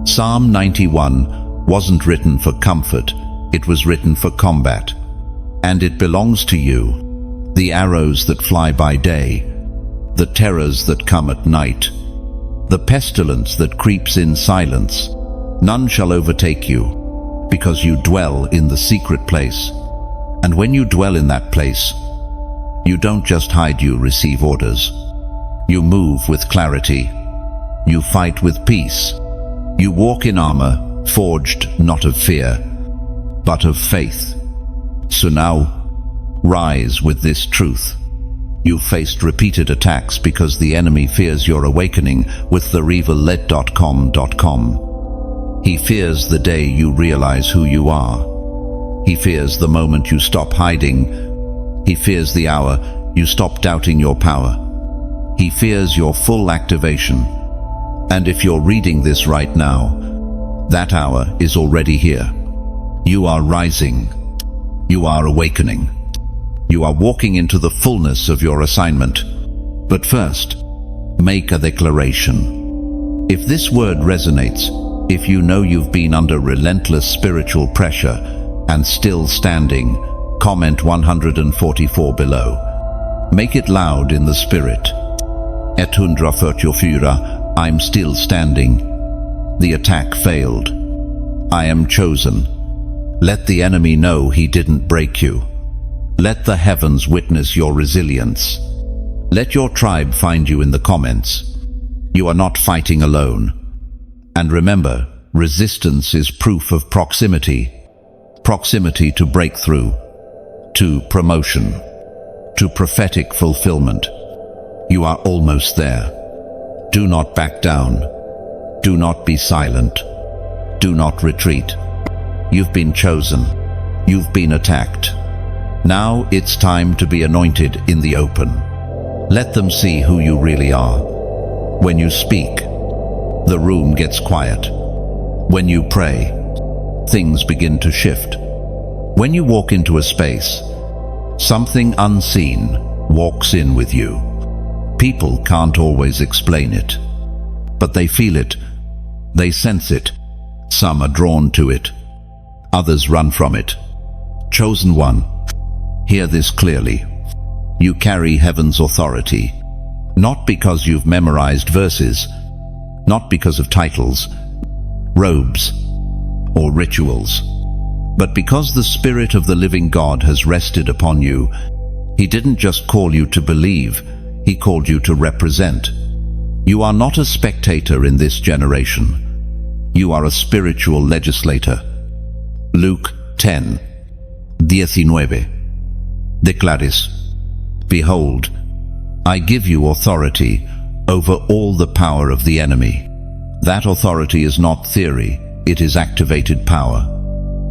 Psalm 91 wasn't written for comfort, it was written for combat. And it belongs to you. The arrows that fly by day, the terrors that come at night, the pestilence that creeps in silence, none shall overtake you, because you dwell in the secret place. And when you dwell in that place, you don't just hide, you receive orders. You move with clarity. You fight with peace. You walk in armor, forged not of fear, but of faith. So now, rise with this truth. You faced repeated attacks because the enemy fears your awakening with thereveallet.com. He fears the day you realize who you are. He fears the moment you stop hiding. He fears the hour you stop doubting your power. He fears your full activation. And if you're reading this right now, that hour is already here. You are rising. You are awakening. You are walking into the fullness of your assignment. But first, make a declaration. If this word resonates, if you know you've been under relentless spiritual pressure and still standing, comment 144 below. Make it loud in the spirit. 144, I'm still standing. The attack failed. I am chosen. Let the enemy know he didn't break you. Let the heavens witness your resilience. Let your tribe find you in the comments. You are not fighting alone. And remember, resistance is proof of proximity. Proximity to breakthrough, to promotion, to prophetic fulfillment. You are almost there. Do not back down. Do not be silent. Do not retreat. You've been chosen. You've been attacked. Now it's time to be anointed in the open. Let them see who you really are. When you speak, the room gets quiet. When you pray, things begin to shift. When you walk into a space, something unseen walks in with you. People can't always explain it, but they feel it. They sense it. Some are drawn to it. Others run from it. Chosen one, hear this clearly. You carry heaven's authority, not because you've memorized verses, not because of titles, robes, or rituals, but because the Spirit of the living God has rested upon you. He didn't just call you to believe, He called you to represent. You are not a spectator in this generation. You are a spiritual legislator. Luke 10:19. Declaris, behold, I give you authority over all the power of the enemy. That authority is not theory, it is activated power.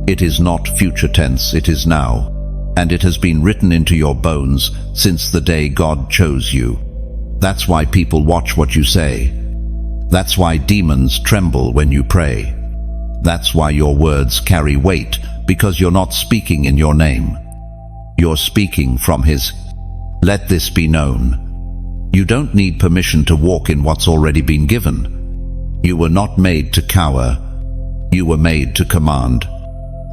It is not future tense, it is now. And it has been written into your bones since the day God chose you. That's why people watch what you say. That's why demons tremble when you pray. That's why your words carry weight, because you're not speaking in your name. You're speaking from His. Let this be known. You don't need permission to walk in what's already been given. You were not made to cower. You were made to command.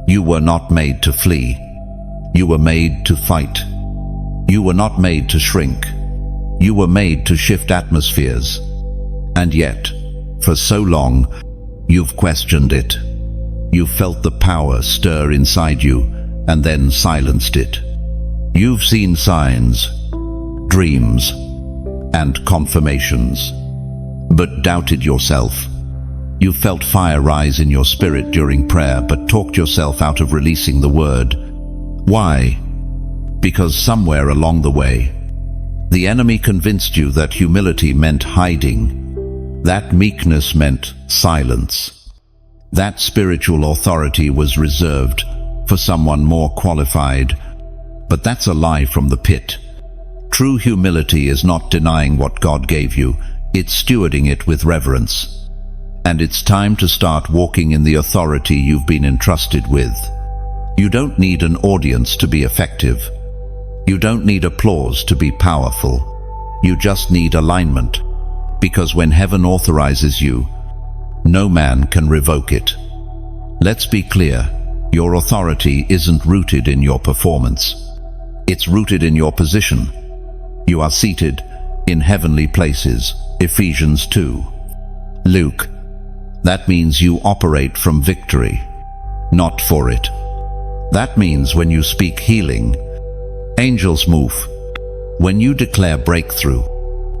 You were not made to flee. You were made to fight. You were not made to shrink. You were made to shift atmospheres. And yet, for so long, you've questioned it. You felt the power stir inside you and then silenced it. You've seen signs, dreams, and confirmations, but doubted yourself. You felt fire rise in your spirit during prayer, but talked yourself out of releasing the word. Why? Because somewhere along the way, the enemy convinced you that humility meant hiding, that meekness meant silence, that spiritual authority was reserved for someone more qualified. But that's a lie from the pit. True humility is not denying what God gave you, it's stewarding it with reverence. And it's time to start walking in the authority you've been entrusted with. You don't need an audience to be effective. You don't need applause to be powerful. You just need alignment, because when heaven authorizes you, no man can revoke it. Let's be clear, your authority isn't rooted in your performance. It's rooted in your position. You are seated in heavenly places, Ephesians 2. Luke, that means you operate from victory, not for it. That means when you speak healing, angels move. When you declare breakthrough,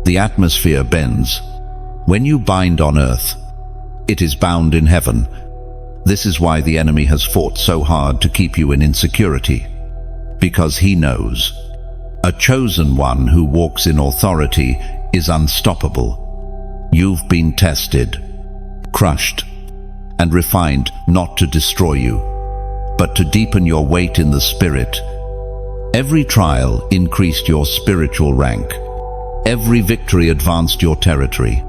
the atmosphere bends. When you bind on earth, it is bound in heaven. This is why the enemy has fought so hard to keep you in insecurity, because he knows a chosen one who walks in authority is unstoppable. You've been tested, crushed, and refined not to destroy you, but to deepen your weight in the Spirit. Every trial increased your spiritual rank. Every victory advanced your territory.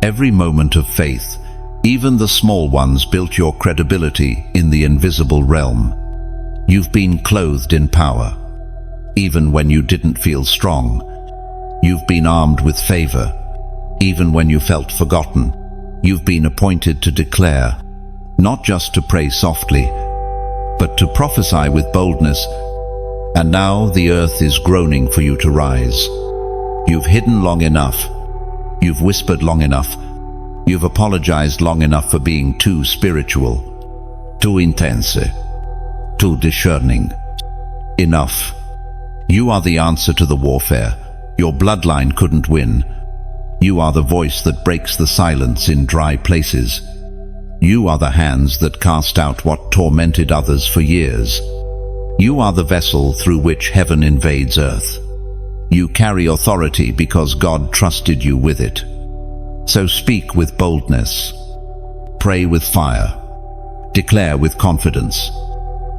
Every moment of faith, even the small ones, built your credibility in the invisible realm. You've been clothed in power, even when you didn't feel strong. You've been armed with favor, even when you felt forgotten. You've been appointed to declare, not just to pray softly, but to prophesy with boldness. And now the earth is groaning for you to rise. You've hidden long enough. You've whispered long enough. You've apologized long enough for being too spiritual, too intense, too discerning. Enough. You are the answer to the warfare. Your bloodline couldn't win. You are the voice that breaks the silence in dry places. You are the hands that cast out what tormented others for years. You are the vessel through which heaven invades earth. You carry authority because God trusted you with it. So speak with boldness. Pray with fire. Declare with confidence.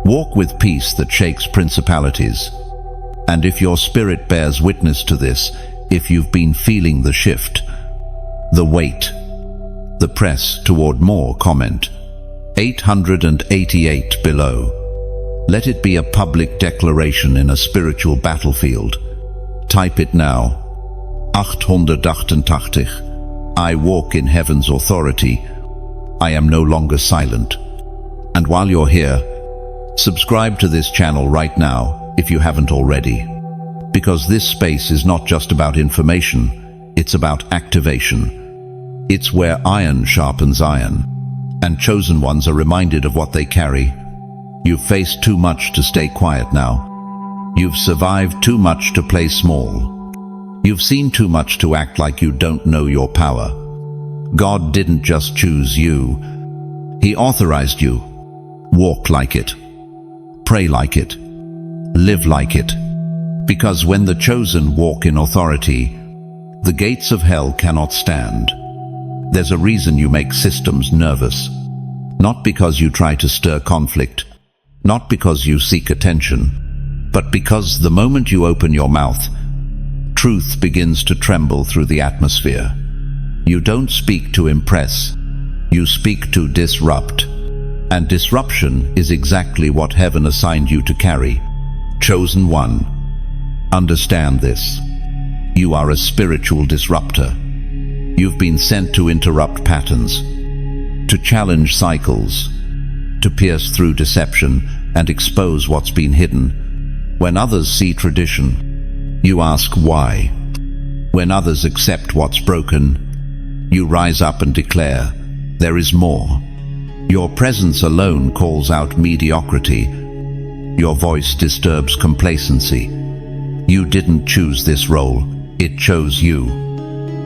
Walk with peace that shakes principalities. And if your spirit bears witness to this, if you've been feeling the shift, the weight, the press toward more, comment 888 below. Let it be a public declaration in a spiritual battlefield. Type it now. 888. I walk in heaven's authority. I am no longer silent. And while you're here, subscribe to this channel right now if you haven't already. Because this space is not just about information, it's about activation. It's where iron sharpens iron, and chosen ones are reminded of what they carry. You've faced too much to stay quiet now. You've survived too much to play small. You've seen too much to act like you don't know your power. God didn't just choose you. He authorized you. Walk like it. Pray like it. Live like it. Because when the chosen walk in authority, the gates of hell cannot stand. There's a reason you make systems nervous. Not because you try to stir conflict, not because you seek attention, but because the moment you open your mouth, truth begins to tremble through the atmosphere. You don't speak to impress, you speak to disrupt. And disruption is exactly what heaven assigned you to carry. Chosen one, understand this. You are a spiritual disruptor. You've been sent to interrupt patterns, to challenge cycles, to pierce through deception and expose what's been hidden. When others see tradition, you ask why. When others accept what's broken, you rise up and declare, there is more. Your presence alone calls out mediocrity. Your voice disturbs complacency. You didn't choose this role, it chose you.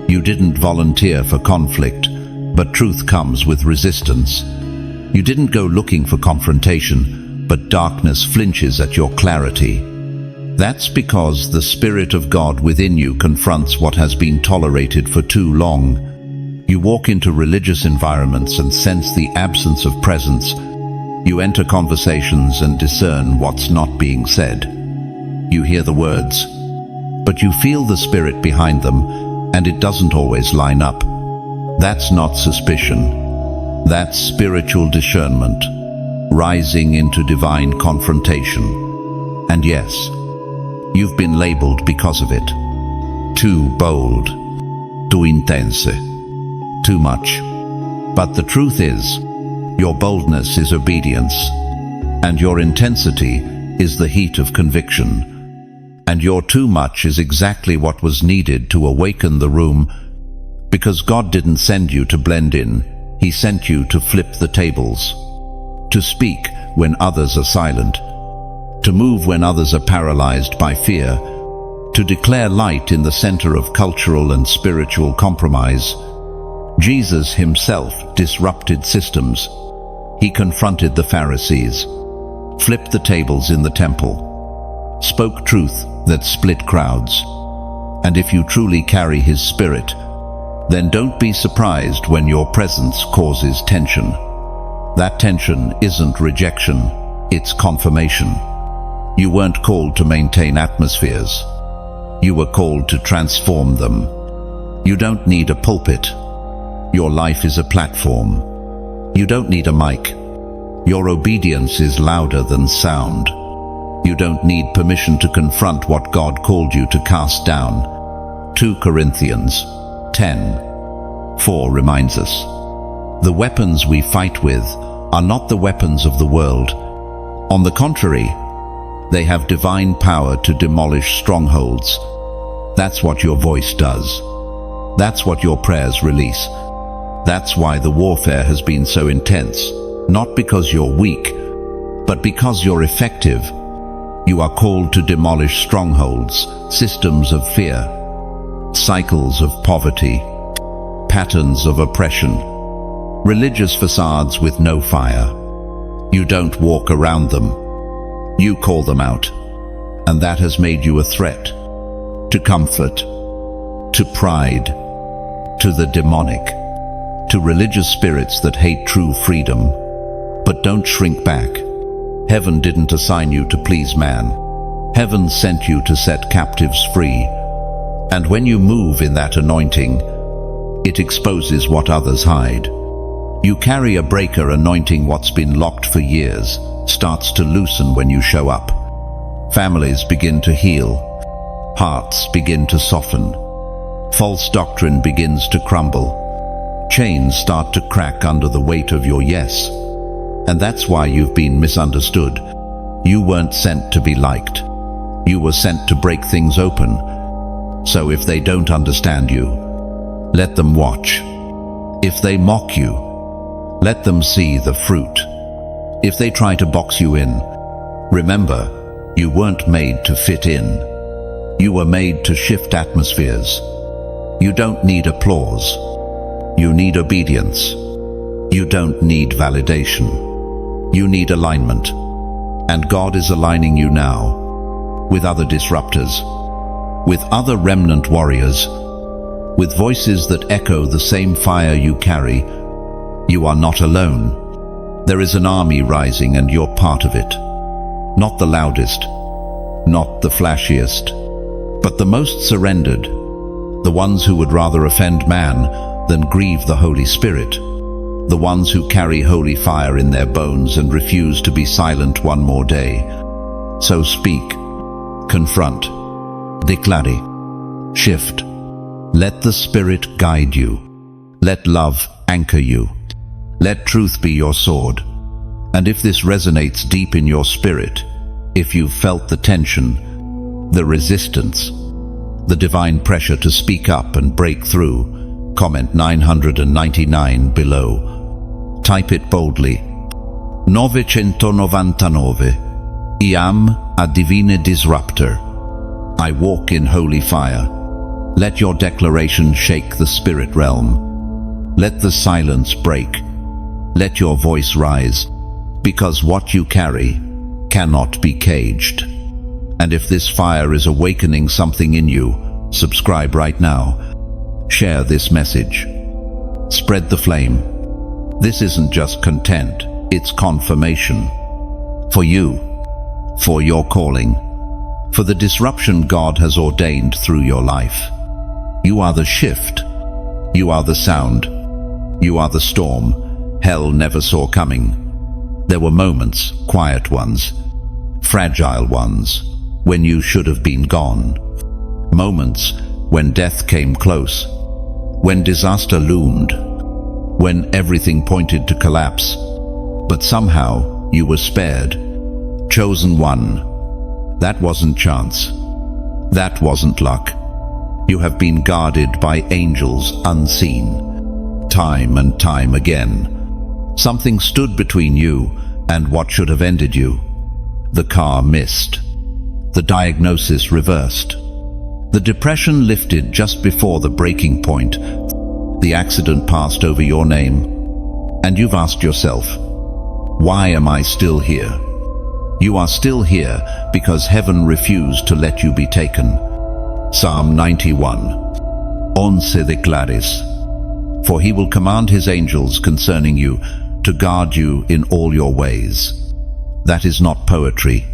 You didn't volunteer for conflict, but truth comes with resistance. You didn't go looking for confrontation, but darkness flinches at your clarity. That's because the Spirit of God within you confronts what has been tolerated for too long. You walk into religious environments and sense the absence of presence. You enter conversations and discern what's not being said. You hear the words, but you feel the Spirit behind them, and it doesn't always line up. That's not suspicion. That's spiritual discernment, rising into divine confrontation. And yes, you've been labeled because of it. too bold, too intense, too much. But the truth is, your boldness is obedience, and your intensity is the heat of conviction. And your too much is exactly what was needed to awaken the room, because God didn't send you to blend in, He sent you to flip the tables, to speak when others are silent, to move when others are paralyzed by fear, to declare light in the center of cultural and spiritual compromise. Jesus Himself disrupted systems. He confronted the Pharisees, flipped the tables in the temple, spoke truth that split crowds. And if you truly carry His Spirit, then don't be surprised when your presence causes tension. That tension isn't rejection, it's confirmation. You weren't called to maintain atmospheres. You were called to transform them. You don't need a pulpit. Your life is a platform. You don't need a mic. Your obedience is louder than sound. You don't need permission to confront what God called you to cast down. 2 Corinthians 10:4 reminds us, the weapons we fight with are not the weapons of the world. On the contrary, they have divine power to demolish strongholds. That's what your voice does. That's what your prayers release. That's why the warfare has been so intense, not because you're weak, but because you're effective. You are called to demolish strongholds, systems of fear, cycles of poverty, patterns of oppression, religious facades with no fire. You don't walk around them. You call them out. And that has made you a threat to comfort, to pride, to the demonic, to religious spirits that hate true freedom. But don't shrink back. Heaven didn't assign you to please man. Heaven sent you to set captives free. And when you move in that anointing, it exposes what others hide. You carry a breaker anointing. What's been locked for years starts to loosen when you show up. Families begin to heal. Hearts begin to soften. False doctrine begins to crumble. Chains start to crack under the weight of your yes. And that's why you've been misunderstood. You weren't sent to be liked. You were sent to break things open. So if they don't understand you, let them watch. If they mock you, let them see the fruit. If they try to box you in, remember, you weren't made to fit in. You were made to shift atmospheres. You don't need applause. You need obedience. You don't need validation. You need alignment. And God is aligning you now with other disruptors, with other remnant warriors, with voices that echo the same fire you carry. You are not alone. There is an army rising and you're part of it. Not the loudest, not the flashiest, but the most surrendered, the ones who would rather offend man than grieve the Holy Spirit, the ones who carry holy fire in their bones and refuse to be silent one more day. So speak, confront, declare, shift. Let the Spirit guide you. Let love anchor you. Let truth be your sword. And if this resonates deep in your spirit, if you've felt the tension, the resistance, the divine pressure to speak up and break through, comment 999 below. Type it boldly. 999. I am a divine disruptor. I walk in holy fire. Let your declaration shake the spirit realm. Let the silence break. Let your voice rise, because what you carry cannot be caged. And if this fire is awakening something in you, subscribe right now. Share this message. Spread the flame. This isn't just content, it's confirmation. For you, for your calling, for the disruption God has ordained through your life. You are the shift. You are the sound. You are the storm hell never saw coming. There were moments, quiet ones, fragile ones, when you should have been gone. Moments when death came close, when disaster loomed, when everything pointed to collapse. But somehow you were spared. Chosen one. That wasn't chance. That wasn't luck. You have been guarded by angels unseen. Time and time again. Something stood between you and what should have ended you. The car missed. The diagnosis reversed. The depression lifted just before the breaking point. The accident passed over your name. And you've asked yourself, why am I still here? You are still here because heaven refused to let you be taken. Psalm 91. Once declares, for he will command his angels concerning you to guard you in all your ways. That is not poetry.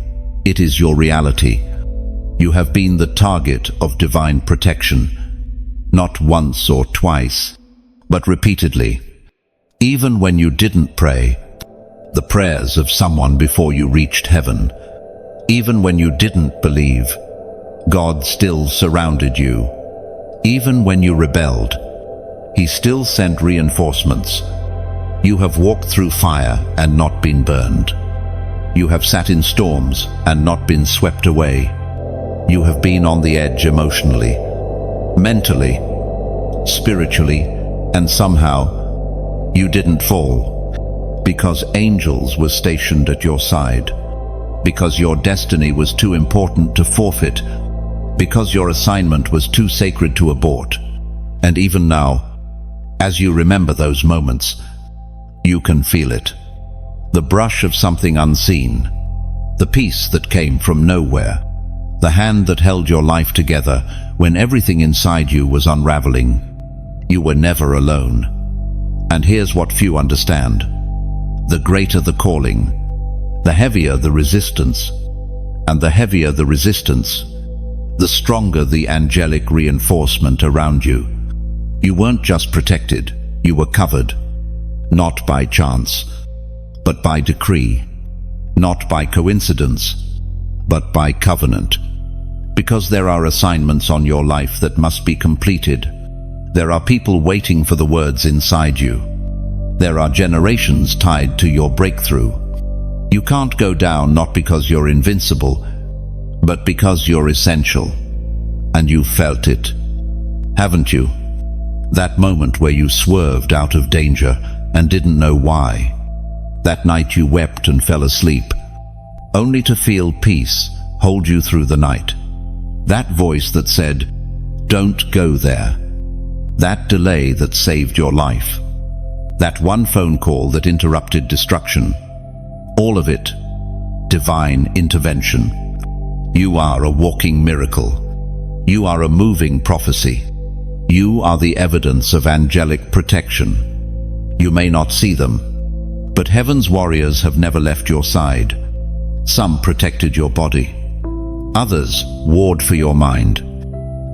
It is your reality. You have been the target of divine protection, not once or twice, but repeatedly. Even when you didn't pray, the prayers of someone before you reached heaven. Even when you didn't believe, God still surrounded you. Even when you rebelled, He still sent reinforcements. You have walked through fire and not been burned. You have sat in storms and not been swept away. You have been on the edge emotionally, mentally, spiritually, and somehow you didn't fall. Because angels were stationed at your side. Because your destiny was too important to forfeit. Because your assignment was too sacred to abort. And even now, as you remember those moments, you can feel it. The brush of something unseen. The peace that came from nowhere. The hand that held your life together when everything inside you was unraveling. You were never alone. And here's what few understand. The greater the calling, the heavier the resistance, and the heavier the resistance, the stronger the angelic reinforcement around you. You weren't just protected, you were covered, not by chance, but by decree, not by coincidence, but by covenant. Because there are assignments on your life that must be completed. There are people waiting for the words inside you. There are generations tied to your breakthrough. You can't go down not because you're invincible, but because you're essential. And you felt it, haven't you? That moment where you swerved out of danger and didn't know why. That night you wept and fell asleep, only to feel peace hold you through the night. That voice that said, "Don't go there." That delay that saved your life. That one phone call that interrupted destruction. All of it, divine intervention. You are a walking miracle. You are a moving prophecy. You are the evidence of angelic protection. You may not see them, but heaven's warriors have never left your side. Some protected your body. Others warred for your mind.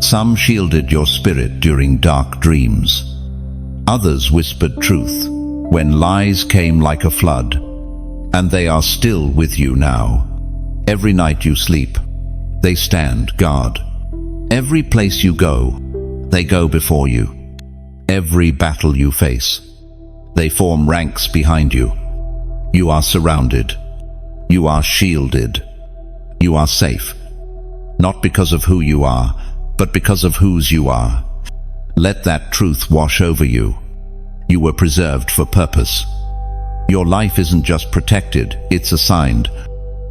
Some shielded your spirit during dark dreams. Others whispered truth when lies came like a flood. And they are still with you now. Every night you sleep, they stand guard. Every place you go, they go before you. Every battle you face, they form ranks behind you. You are surrounded. You are shielded. You are safe. Not because of who you are, but because of whose you are. Let that truth wash over you. You were preserved for purpose. Your life isn't just protected, it's assigned.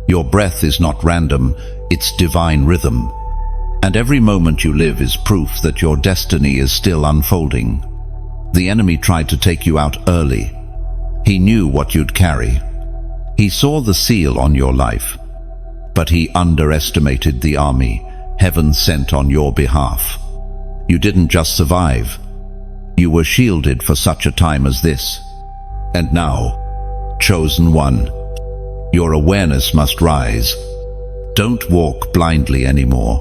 Your breath is not random, it's divine rhythm. And every moment you live is proof that your destiny is still unfolding. The enemy tried to take you out early. He knew what you'd carry. He saw the seal on your life. But he underestimated the army heaven sent on your behalf. You didn't just survive. You were shielded for such a time as this. And now, chosen one, your awareness must rise. Don't walk blindly anymore.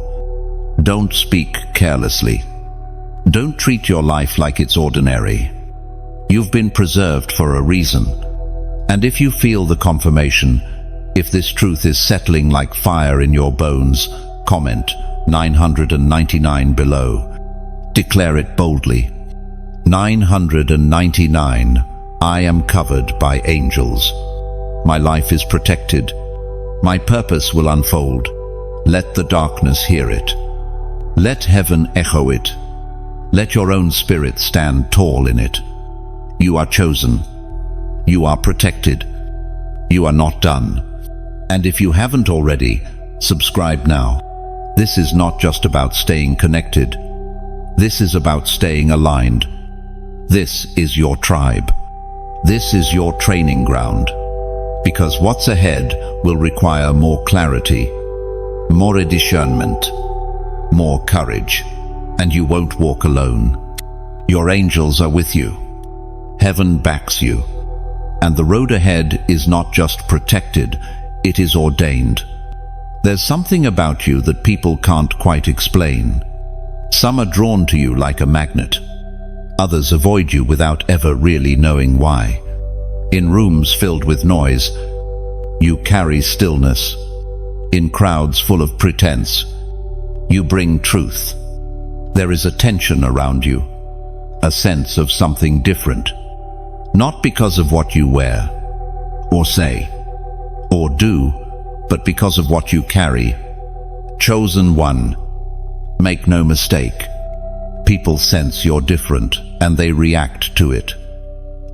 Don't speak carelessly. Don't treat your life like it's ordinary. You've been preserved for a reason. And if you feel the confirmation, if this truth is settling like fire in your bones, comment 999 below. Declare it boldly. 999. I am covered by angels. My life is protected. My purpose will unfold. Let the darkness hear it. Let heaven echo it. Let your own spirit stand tall in it. You are chosen. You are protected. You are not done. And if you haven't already, subscribe now. This is not just about staying connected. This is about staying aligned. This is your tribe. This is your training ground. Because what's ahead will require more clarity, more discernment, more courage, and you won't walk alone. Your angels are with you. Heaven backs you. And the road ahead is not just protected, it is ordained. There's something about you that people can't quite explain. Some are drawn to you like a magnet. Others avoid you without ever really knowing why. In rooms filled with noise, you carry stillness. In crowds full of pretense, you bring truth. There is a tension around you, a sense of something different. Not because of what you wear, or say, or do, but because of what you carry. Chosen one. Make no mistake. People sense you're different, and they react to it.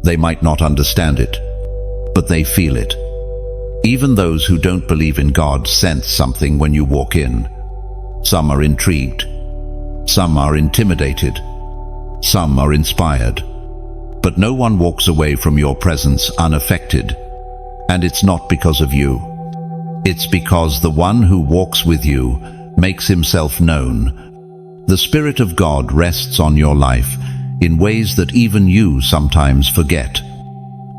They might not understand it, but they feel it. Even those who don't believe in God sense something when you walk in. Some are intrigued. Some are intimidated. Some are inspired. But no one walks away from your presence unaffected. And it's not because of you. It's because the one who walks with you makes himself known. The Spirit of God rests on your life in ways that even you sometimes forget.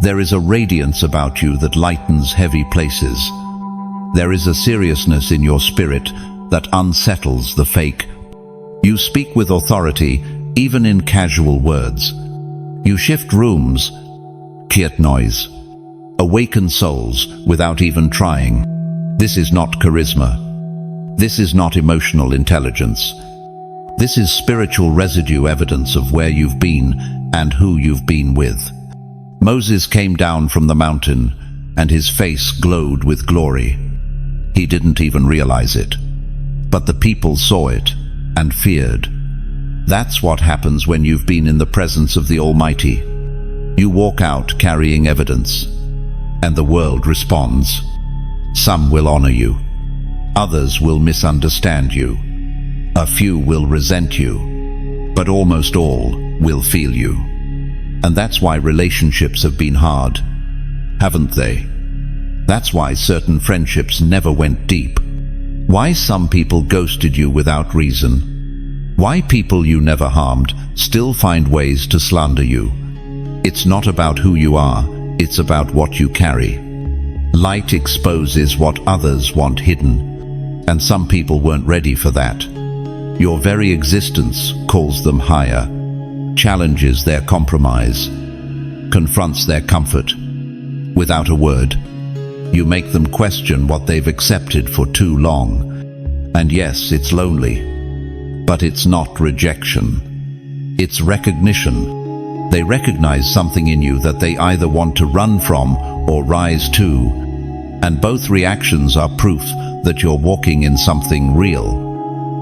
There is a radiance about you that lightens heavy places. There is a seriousness in your spirit that unsettles the fake. You speak with authority, even in casual words. You shift rooms, create noise, awaken souls without even trying. This is not charisma. This is not emotional intelligence. This is spiritual residue evidence of where you've been and who you've been with. Moses came down from the mountain, and his face glowed with glory. He didn't even realize it. But the people saw it and feared. That's what happens when you've been in the presence of the Almighty. You walk out carrying evidence, and the world responds. Some will honor you. Others will misunderstand you. A few will resent you, but almost all will feel you. And that's why relationships have been hard, haven't they? That's why certain friendships never went deep. Why some people ghosted you without reason. Why people you never harmed still find ways to slander you. It's not about who you are, it's about what you carry. Light exposes what others want hidden, and some people weren't ready for that. Your very existence calls them higher, challenges their compromise, confronts their comfort. Without a word, you make them question what they've accepted for too long. And yes, it's lonely, but it's not rejection. It's recognition. They recognize something in you that they either want to run from or rise to, and both reactions are proof that you're walking in something real.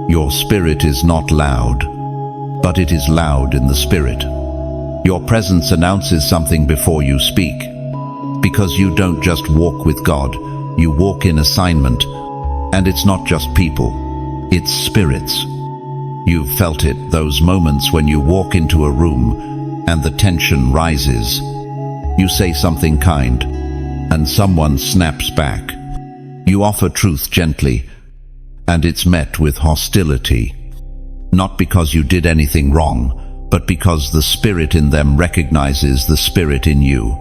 Your spirit is not loud, but it is loud in the spirit. Your presence announces something before you speak. Because you don't just walk with God, you walk in assignment. And it's not just people, it's spirits. You've felt it, those moments when you walk into a room and the tension rises. You say something kind, and someone snaps back. You offer truth gently, and it's met with hostility. Not because you did anything wrong, but because the spirit in them recognizes the spirit in you.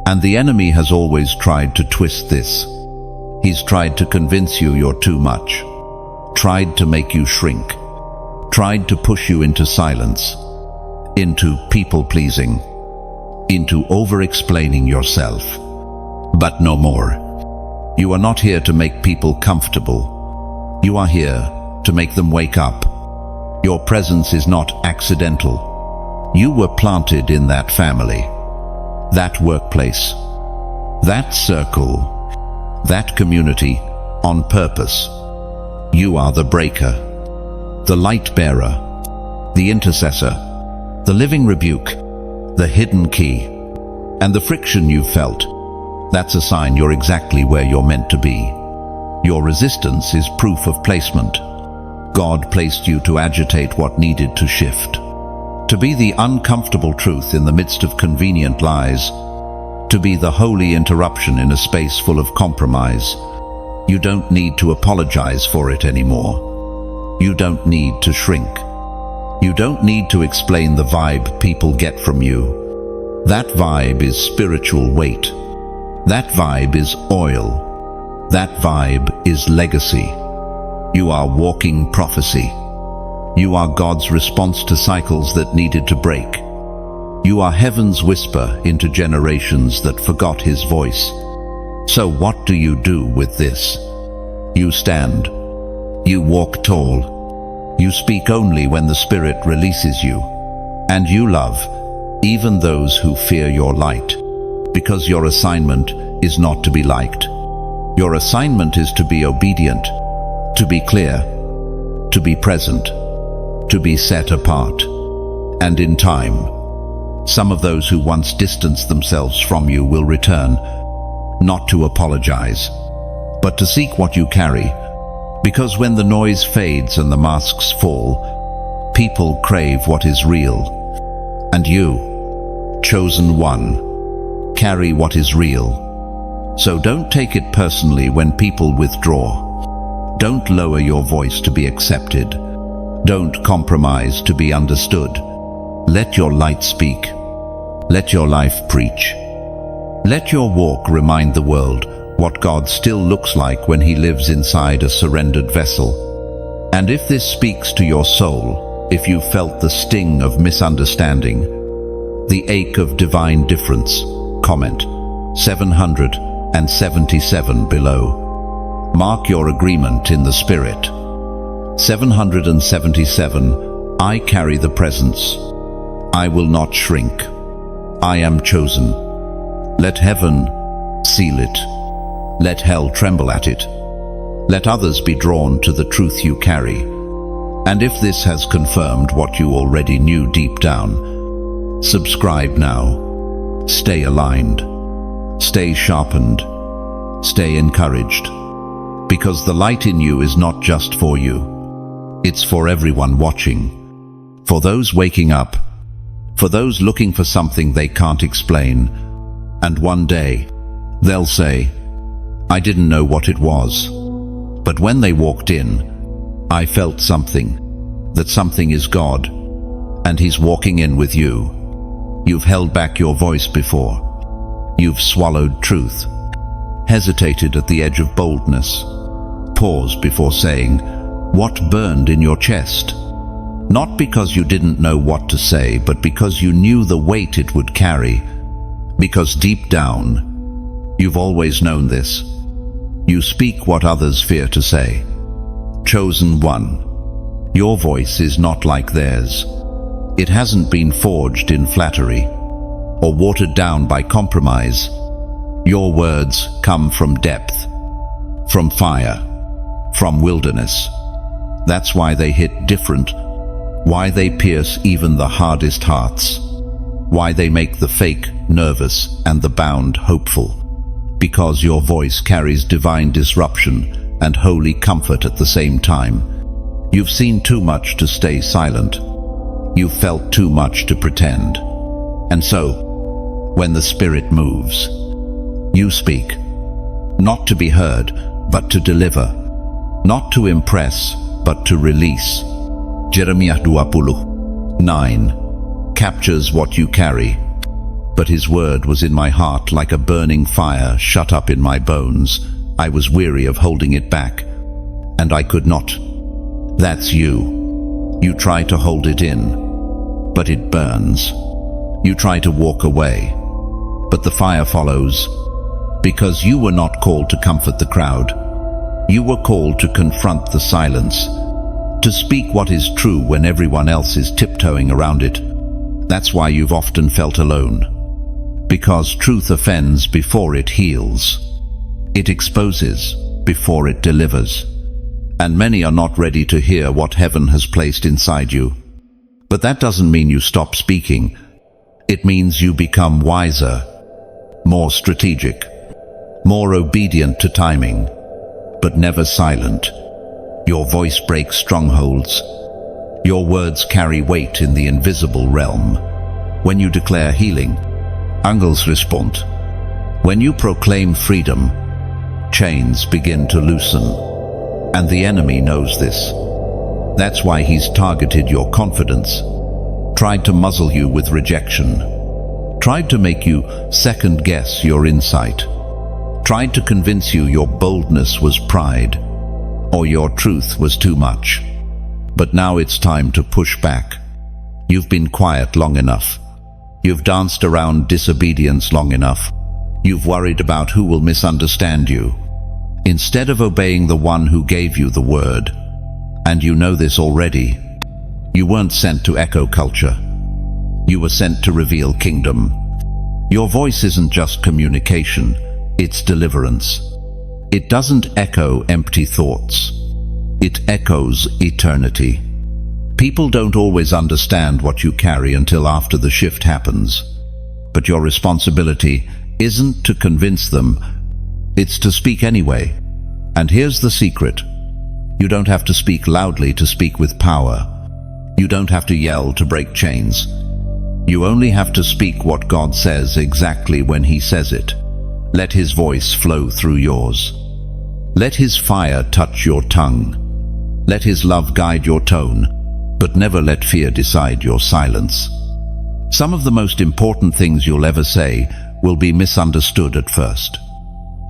And the enemy has always tried to twist this. He's tried to convince you you're too much, tried to make you shrink, tried to push you into silence, into people-pleasing, into over-explaining yourself. But no more. You are not here to make people comfortable. You are here to make them wake up. Your presence is not accidental. You were planted in that family, that workplace, that circle, that community on purpose. You are the breaker, the light bearer, the intercessor, the living rebuke, the hidden key, and the friction you've felt. That's a sign you're exactly where you're meant to be. Your resistance is proof of placement. God placed you to agitate what needed to shift, to be the uncomfortable truth in the midst of convenient lies, to be the holy interruption in a space full of compromise. You don't need to apologize for it anymore. You don't need to shrink. You don't need to explain the vibe people get from you. That vibe is spiritual weight. That vibe is oil. That vibe is legacy. You are walking prophecy. You are God's response to cycles that needed to break. You are heaven's whisper into generations that forgot his voice. So what do you do with this? You stand. You walk tall. You speak only when the Spirit releases you. And you love even those who fear your light, because your assignment is not to be liked. Your assignment is to be obedient, to be clear, to be present, to be set apart. And in time, some of those who once distanced themselves from you will return, not to apologize, but to seek what you carry. Because when the noise fades and the masks fall, people crave what is real. And you, chosen one, carry what is real. So don't take it personally when people withdraw. Don't lower your voice to be accepted. Don't compromise to be understood. Let your light speak. Let your life preach. Let your walk remind the world what God still looks like when he lives inside a surrendered vessel. And if this speaks to your soul, if you felt the sting of misunderstanding, the ache of divine difference, comment 777 below. Mark your agreement in the Spirit. 777, I carry the presence. I will not shrink. I am chosen. Let heaven seal it. Let hell tremble at it. Let others be drawn to the truth you carry. And if this has confirmed what you already knew deep down, subscribe now. Stay aligned. Stay sharpened. Stay encouraged. Because the light in you is not just for you. It's for everyone watching. For those waking up. For those looking for something they can't explain. And one day, they'll say, I didn't know what it was. But when they walked in, I felt something. That something is God. And he's walking in with you. You've held back your voice before. You've swallowed truth. Hesitated at the edge of boldness. Paused before saying, what burned in your chest? Not because you didn't know what to say, but because you knew the weight it would carry. Because deep down, you've always known this. You speak what others fear to say. Chosen one. Your voice is not like theirs. It hasn't been forged in flattery or watered down by compromise. Your words come from depth, from fire, from wilderness. That's why they hit different, why they pierce even the hardest hearts, why they make the fake nervous and the bound hopeful. Because your voice carries divine disruption and holy comfort at the same time. You've seen too much to stay silent. You've felt too much to pretend. And so, when the Spirit moves, you speak. Not to be heard, but to deliver. Not to impress, but to release. Jeremiah 20:9 captures what you carry. But his word was in my heart like a burning fire shut up in my bones. I was weary of holding it back, and I could not. That's you. You try to hold it in, but it burns. You try to walk away, but the fire follows. Because you were not called to comfort the crowd. You were called to confront the silence, to speak what is true when everyone else is tiptoeing around it. That's why you've often felt alone. Because truth offends before it heals. It exposes before it delivers. And many are not ready to hear what heaven has placed inside you. But that doesn't mean you stop speaking. It means you become wiser, more strategic, more obedient to timing, but never silent. Your voice breaks strongholds. Your words carry weight in the invisible realm. When you declare healing, angels respond. When you proclaim freedom, chains begin to loosen. And the enemy knows this. That's why he's targeted your confidence, tried to muzzle you with rejection, tried to make you second-guess your insight, tried to convince you your boldness was pride, or your truth was too much. But now it's time to push back. You've been quiet long enough. You've danced around disobedience long enough. You've worried about who will misunderstand you, instead of obeying the one who gave you the word. And you know this already. You weren't sent to echo culture. You were sent to reveal kingdom. Your voice isn't just communication, it's deliverance. It doesn't echo empty thoughts. It echoes eternity. People don't always understand what you carry until after the shift happens. But your responsibility isn't to convince them, it's to speak anyway. And here's the secret. You don't have to speak loudly to speak with power. You don't have to yell to break chains. You only have to speak what God says exactly when He says it. Let His voice flow through yours. Let His fire touch your tongue. Let His love guide your tone, but never let fear decide your silence. Some of the most important things you'll ever say will be misunderstood at first.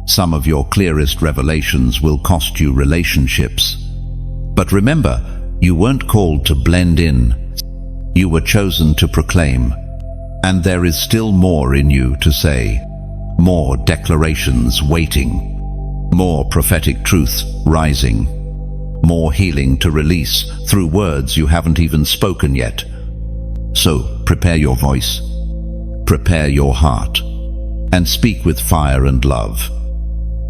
Some of your clearest revelations will cost you relationships. But remember, you weren't called to blend in. You were chosen to proclaim. And there is still more in you to say. More declarations waiting. More prophetic truth rising. More healing to release through words you haven't even spoken yet. So prepare your voice. Prepare your heart. And speak with fire and love.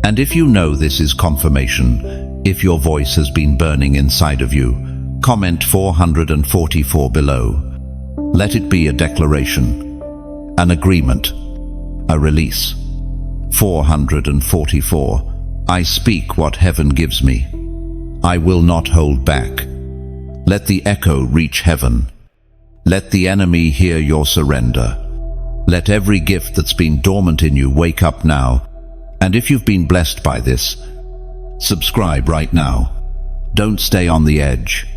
And if you know this is confirmation, if your voice has been burning inside of you, comment 444 below. Let it be a declaration, an agreement, a release. 444. I speak what heaven gives me. I will not hold back. Let the echo reach heaven. Let the enemy hear your surrender. Let every gift that's been dormant in you wake up now. And if you've been blessed by this, subscribe right now. Don't stay on the edge.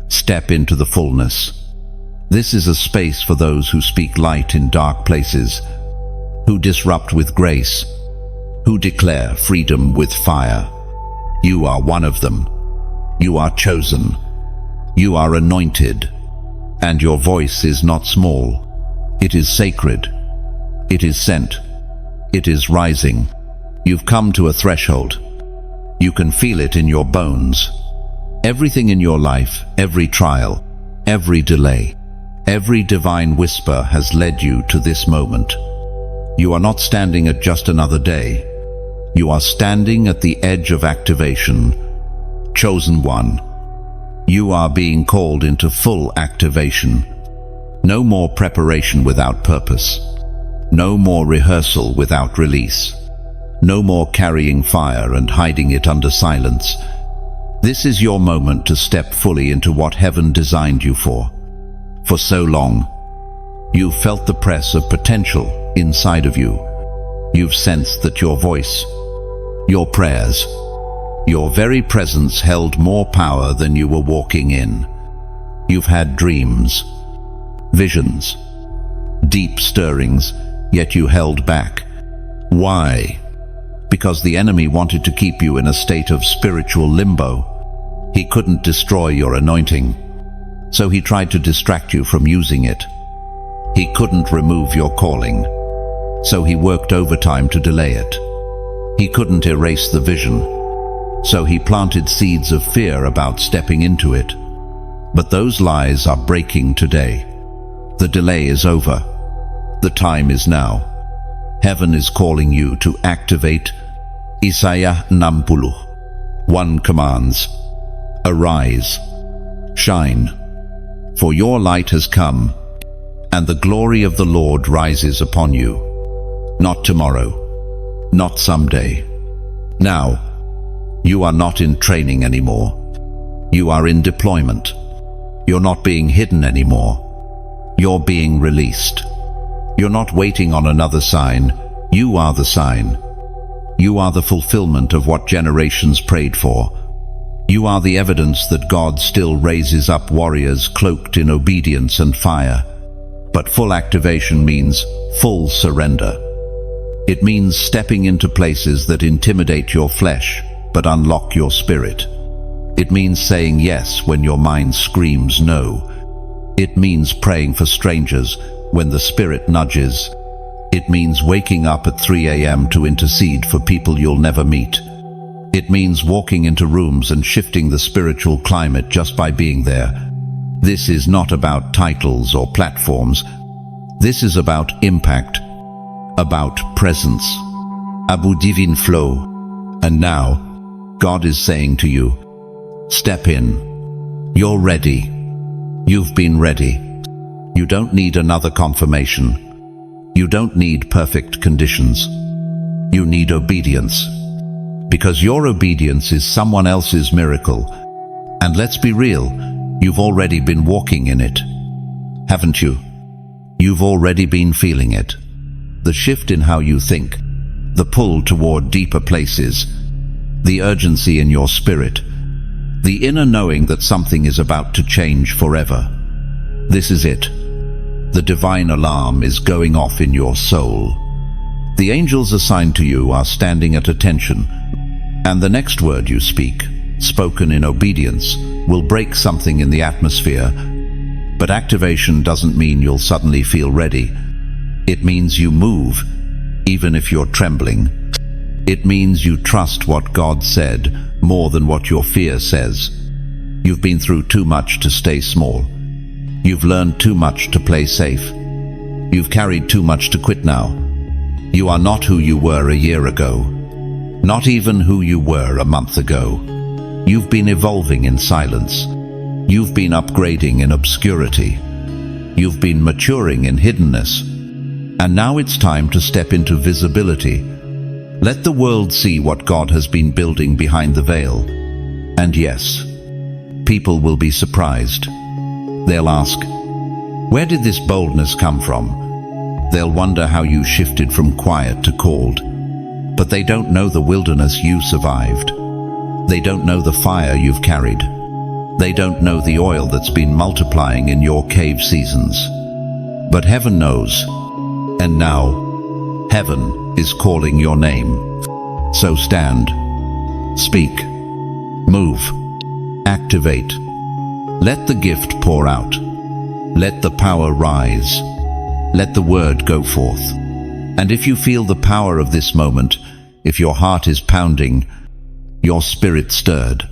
Step into the fullness. This is a space for those who speak light in dark places, who disrupt with grace, who declare freedom with fire. You are one of them. You are chosen. You are anointed. And your voice is not small. It is sacred. It is sent. It is rising. You've come to a threshold. You can feel it in your bones. Everything in your life, every trial, every delay, every divine whisper has led you to this moment. You are not standing at just another day. You are standing at the edge of activation. Chosen one. You are being called into full activation. No more preparation without purpose. No more rehearsal without release. No more carrying fire and hiding it under silence. This is your moment to step fully into what heaven designed you for. For so long, you've felt the press of potential inside of you. You've sensed that your voice, your prayers, your very presence held more power than you were walking in. You've had dreams, visions, deep stirrings, yet you held back. Why? Because the enemy wanted to keep you in a state of spiritual limbo. He couldn't destroy your anointing, so he tried to distract you from using it. He couldn't remove your calling, so he worked overtime to delay it. He couldn't erase the vision, so he planted seeds of fear about stepping into it. But those lies are breaking today. The delay is over. The time is now. Heaven is calling you to activate Isaiah 60. One commands, "Arise, shine, for your light has come, and the glory of the Lord rises upon you." Not tomorrow, not someday. Now, you are not in training anymore. You are in deployment. You're not being hidden anymore. You're being released. You're not waiting on another sign. You are the sign. You are the fulfillment of what generations prayed for. You are the evidence that God still raises up warriors cloaked in obedience and fire. But full activation means full surrender. It means stepping into places that intimidate your flesh, but unlock your spirit. It means saying yes when your mind screams no. It means praying for strangers when the Spirit nudges. It means waking up at 3 a.m. to intercede for people you'll never meet. It means walking into rooms and shifting the spiritual climate just by being there. This is not about titles or platforms. This is about impact, about presence, Abu Divine Flow. And now, God is saying to you, step in. You're ready. You've been ready. You don't need another confirmation. You don't need perfect conditions. You need obedience. Because your obedience is someone else's miracle. And let's be real, you've already been walking in it. Haven't you? You've already been feeling it. The shift in how you think, the pull toward deeper places, the urgency in your spirit, the inner knowing that something is about to change forever. This is it. The divine alarm is going off in your soul. The angels assigned to you are standing at attention, and the next word you speak, spoken in obedience, will break something in the atmosphere. But activation doesn't mean you'll suddenly feel ready. It means you move, even if you're trembling. It means you trust what God said more than what your fear says. You've been through too much to stay small. You've learned too much to play safe. You've carried too much to quit now. You are not who you were a year ago. Not even who you were a month ago. You've been evolving in silence. You've been upgrading in obscurity. You've been maturing in hiddenness. And now it's time to step into visibility. Let the world see what God has been building behind the veil. And yes, people will be surprised. They'll ask, where did this boldness come from? They'll wonder how you shifted from quiet to called. But they don't know the wilderness you survived. They don't know the fire you've carried. They don't know the oil that's been multiplying in your cave seasons. But heaven knows. And now, heaven is calling your name. So stand, speak, move, activate. Let the gift pour out. Let the power rise. Let the word go forth. And if you feel the power of this moment, if your heart is pounding, your spirit stirred,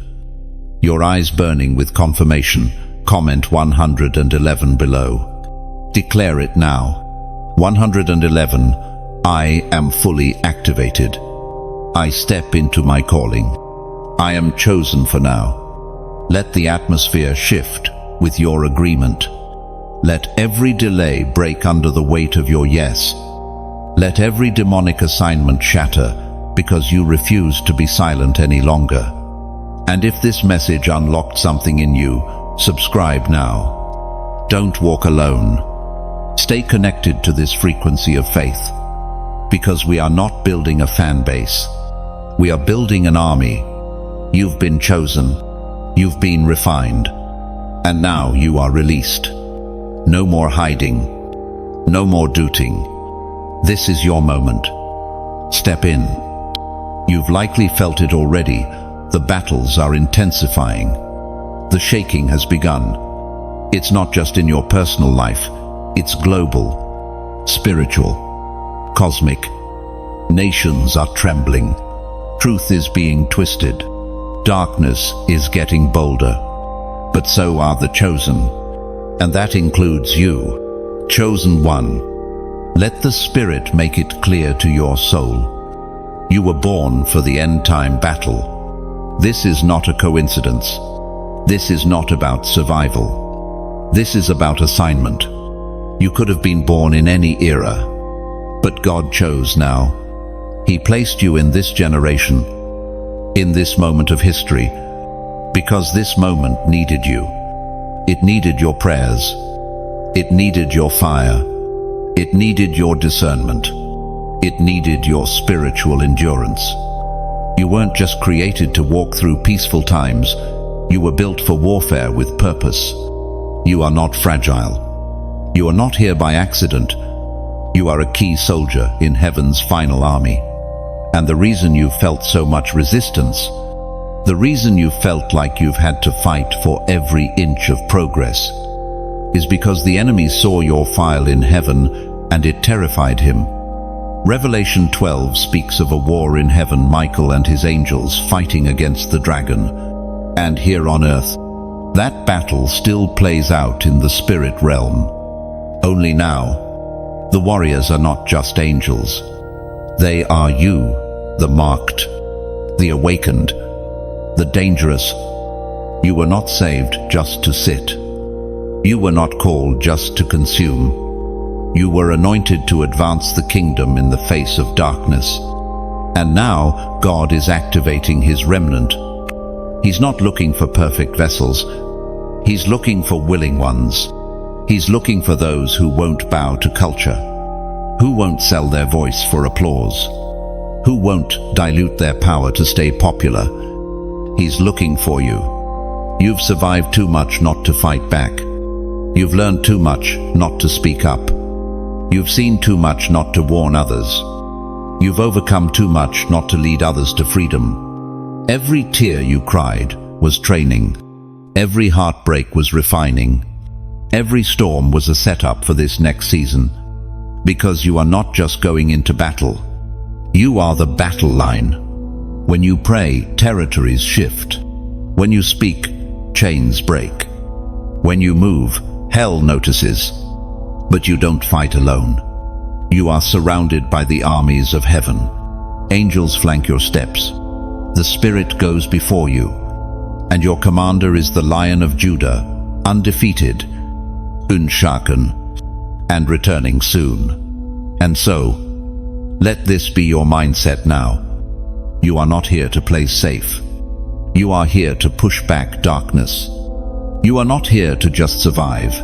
your eyes burning with confirmation, comment 111 below. Declare it now. 111. I am fully activated. I step into my calling. I am chosen for now. Let the atmosphere shift with your agreement. Let every delay break under the weight of your yes. Let every demonic assignment shatter because you refuse to be silent any longer. And if this message unlocked something in you, subscribe now. Don't walk alone. Stay connected to this frequency of faith, because we are not building a fan base. We are building an army. You've been chosen. You've been refined. And now you are released. No more hiding. No more doubting. This is your moment. Step in. You've likely felt it already. The battles are intensifying. The shaking has begun. It's not just in your personal life. It's global, spiritual, cosmic. Nations are trembling. Truth is being twisted. Darkness is getting bolder. but so are the chosen. And that includes you, chosen one. Let the Spirit make it clear to your soul. You were born for the end-time battle. This is not a coincidence. This is not about survival. This is about assignment. You could have been born in any era, but God chose now. He placed you in this generation, in this moment of history, because this moment needed you. It needed your prayers. It needed your fire. It needed your discernment. It needed your spiritual endurance. You weren't just created to walk through peaceful times. You were built for warfare with purpose. You are not fragile. You are not here by accident. You are a key soldier in heaven's final army. And the reason you felt so much resistance, the reason you felt like you've had to fight for every inch of progress, is because the enemy saw your file in heaven and it terrified him. Revelation 12 speaks of a war in heaven, Michael and his angels fighting against the dragon. And here on earth, that battle still plays out in the spirit realm. Only now, the warriors are not just angels. They are you, the marked, the awakened, the dangerous. You were not saved just to sit. You were not called just to consume. You were anointed to advance the kingdom in the face of darkness. And now God is activating his remnant. He's not looking for perfect vessels. He's looking for willing ones. He's looking for those who won't bow to culture, who won't sell their voice for applause, who won't dilute their power to stay popular. He's looking for you. You've survived too much not to fight back. You've learned too much not to speak up. You've seen too much not to warn others. You've overcome too much not to lead others to freedom. Every tear you cried was training. Every heartbreak was refining. Every storm was a setup for this next season. Because you are not just going into battle. You are the battle line. When you pray, territories shift. When you speak, chains break. When you move, hell notices. But you don't fight alone. You are surrounded by the armies of heaven. Angels flank your steps. The Spirit goes before you. And your commander is the Lion of Judah, undefeated, unshaken, and returning soon. And so, let this be your mindset now. You are not here to play safe. You are here to push back darkness. You are not here to just survive.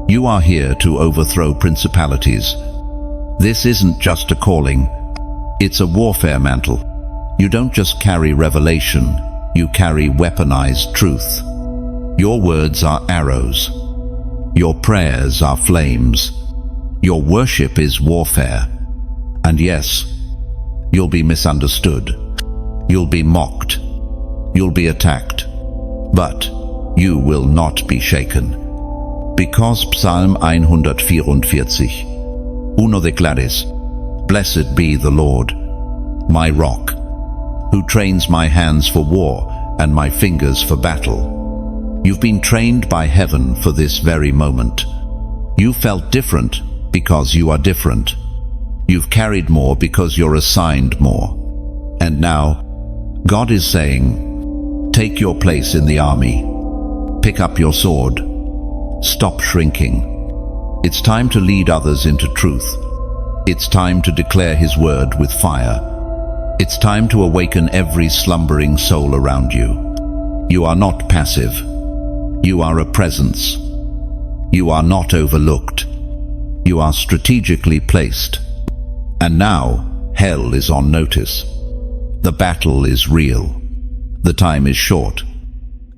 You are here to overthrow principalities. This isn't just a calling. It's a warfare mantle. You don't just carry revelation. You carry weaponized truth. Your words are arrows. Your prayers are flames. Your worship is warfare. And yes, you'll be misunderstood. You'll be mocked. You'll be attacked. But you will not be shaken. Because Psalm 144, Uno declares, Blessed be the Lord, my rock, who trains my hands for war and my fingers for battle. You've been trained by heaven for this very moment. You felt different because you are different. You've carried more because you're assigned more. And now, God is saying, take your place in the army. Pick up your sword. Stop shrinking. It's time to lead others into truth. It's time to declare His word with fire. It's time to awaken every slumbering soul around you. You are not passive. You are a presence. You are not overlooked. You are strategically placed. And now, hell is on notice. The battle is real. The time is short.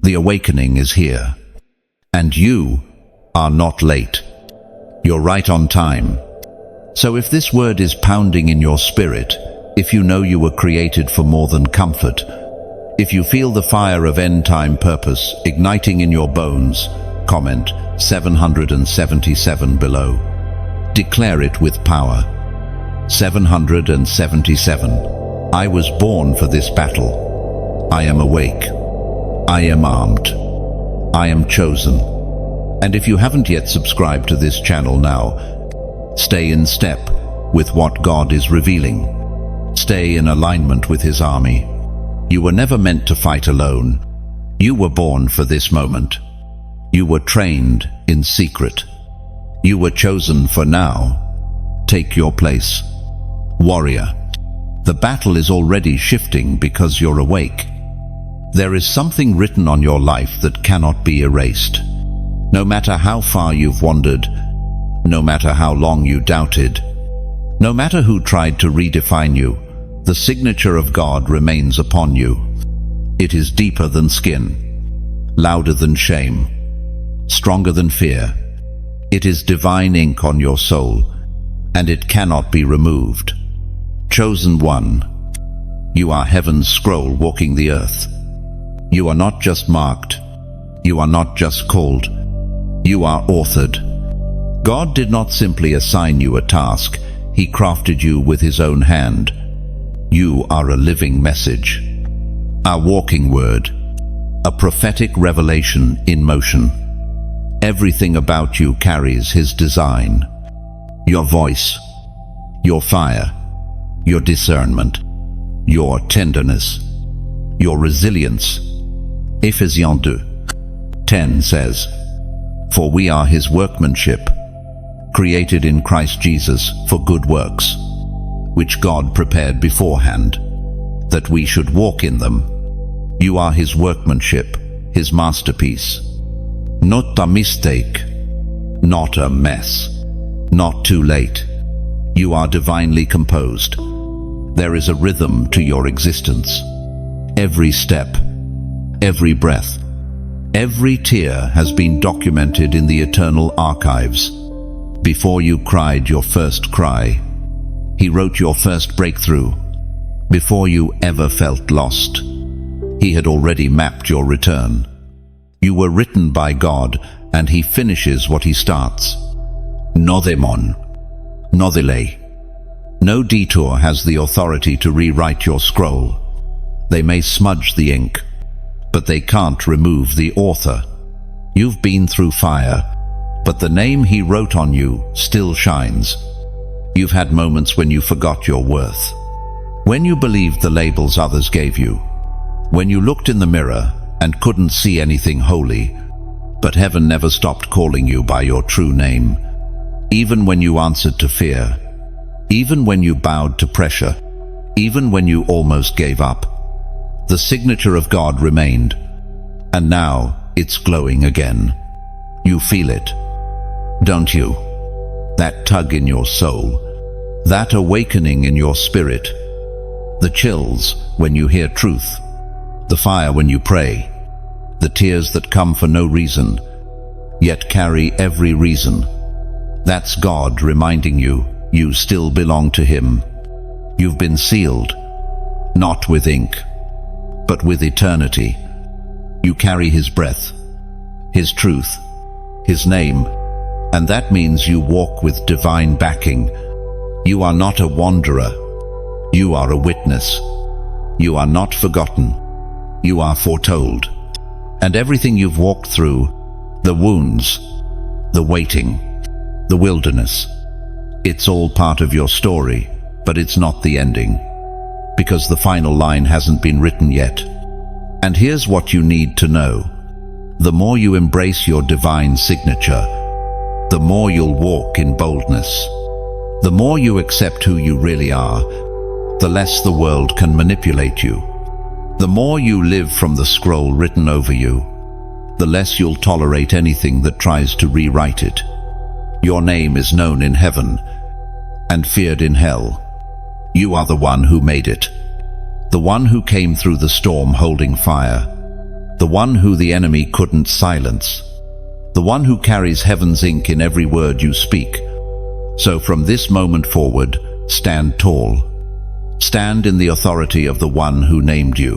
The awakening is here. And you are not late. You're right on time. So if this word is pounding in your spirit, if you know you were created for more than comfort, if you feel the fire of end-time purpose igniting in your bones, comment 777 below. Declare it with power. 777. I was born for this battle. I am awake. I am armed. I am chosen. And if you haven't yet subscribed to this channel now, stay in step with what God is revealing. Stay in alignment with His army. You were never meant to fight alone. You were born for this moment. You were trained in secret. You were chosen for now. Take your place. Warrior, the battle is already shifting because you're awake. There is something written on your life that cannot be erased. No matter how far you've wandered, no matter how long you doubted, no matter who tried to redefine you, the signature of God remains upon you. It is deeper than skin, louder than shame, stronger than fear. It is divine ink on your soul, and it cannot be removed. Chosen one, you are heaven's scroll walking the earth. You are not just marked, you are not just called, you are authored. God did not simply assign you a task, He crafted you with His own hand. You are a living message, a walking word, a prophetic revelation in motion. Everything about you carries His design. Your voice, your fire, your discernment, your tenderness, your resilience. Ephesians 2:10 says, "For we are His workmanship, created in Christ Jesus for good works, which God prepared beforehand, that we should walk in them." You are His workmanship, His masterpiece. Not a mistake, not a mess, not too late. You are divinely composed. There is a rhythm to your existence. Every step, every breath, every tear has been documented in the eternal archives. Before you cried your first cry, He wrote your first breakthrough. Before you ever felt lost, He had already mapped your return. You were written by God, and He finishes what He starts. No demon, no delay. No detour has the authority to rewrite your scroll. They may smudge the ink, but they can't remove the author. You've been through fire, but the name He wrote on you still shines. You've had moments when you forgot your worth, when you believed the labels others gave you, when you looked in the mirror and couldn't see anything holy, but heaven never stopped calling you by your true name. Even when you answered to fear, even when you bowed to pressure, even when you almost gave up, the signature of God remained, and now it's glowing again. You feel it, don't you? That tug in your soul, that awakening in your spirit, the chills when you hear truth, the fire when you pray, the tears that come for no reason, yet carry every reason. That's God reminding you, you still belong to Him. You've been sealed, not with ink, but with eternity. You carry His breath, His truth, His name, and that means you walk with divine backing. You are not a wanderer. You are a witness. You are not forgotten. You are foretold. And everything you've walked through, the wounds, the waiting, the wilderness, it's all part of your story, but it's not the ending, because the final line hasn't been written yet. And here's what you need to know. The more you embrace your divine signature, the more you'll walk in boldness. The more you accept who you really are, the less the world can manipulate you. The more you live from the scroll written over you, the less you'll tolerate anything that tries to rewrite it. Your name is known in heaven and feared in hell. You are the one who made it, the one who came through the storm holding fire, the one who the enemy couldn't silence, the one who carries heaven's ink in every word you speak. So from this moment forward, stand tall. Stand in the authority of the one who named you.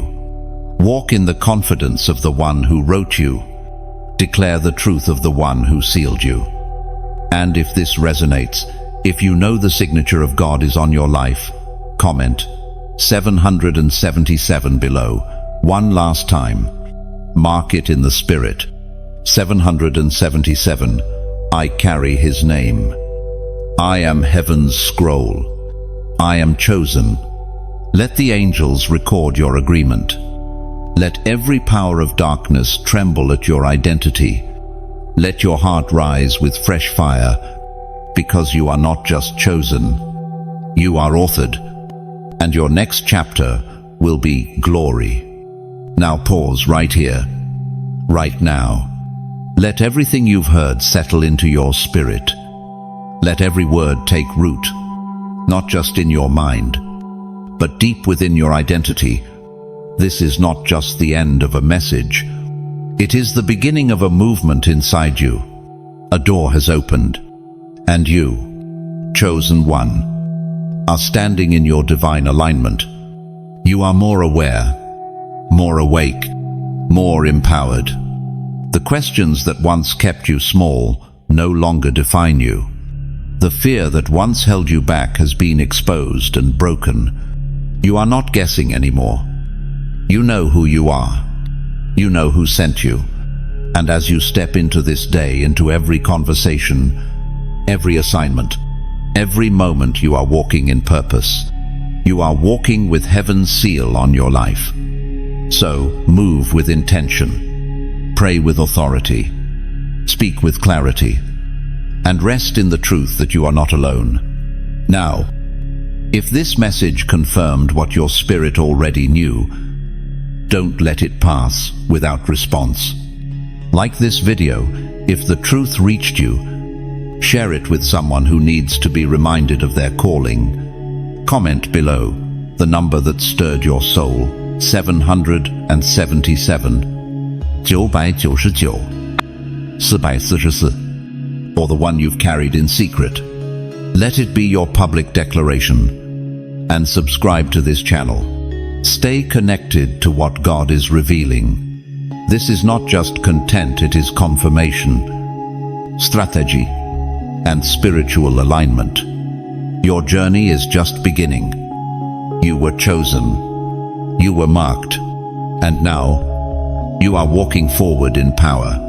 Walk in the confidence of the one who wrote you. Declare the truth of the one who sealed you. And if this resonates, if you know the signature of God is on your life, comment 777 below, one last time. Mark it in the spirit. 777. I carry his name. I am heaven's scroll. I am chosen. Let the angels record your agreement. Let every power of darkness tremble at your identity. Let your heart rise with fresh fire, because you are not just chosen, you are authored, and your next chapter will be glory. Now pause right here, right now. Let everything you've heard settle into your spirit. Let every word take root, not just in your mind, but deep within your identity. This is not just the end of a message. It is the beginning of a movement inside you. A door has opened, and you, chosen one, are standing in your divine alignment. You are more aware, more awake, more empowered. The questions that once kept you small no longer define you. The fear that once held you back has been exposed and broken. You are not guessing anymore. You know who you are. You know who sent you. And as you step into this day, into every conversation, every assignment, every moment, you are walking in purpose. You are walking with heaven's seal on your life. So, move with intention. Pray with authority. Speak with clarity. And rest in the truth that you are not alone. Now, if this message confirmed what your spirit already knew, don't let it pass without response. Like this video, if the truth reached you, share it with someone who needs to be reminded of their calling. Comment below the number that stirred your soul, 777, 999, 444, or the one you've carried in secret. Let it be your public declaration, and subscribe to this channel. Stay connected to what God is revealing. This is not just content, it is confirmation, strategy, and spiritual alignment. Your journey is just beginning. You were chosen, you were marked, and now you are walking forward in power.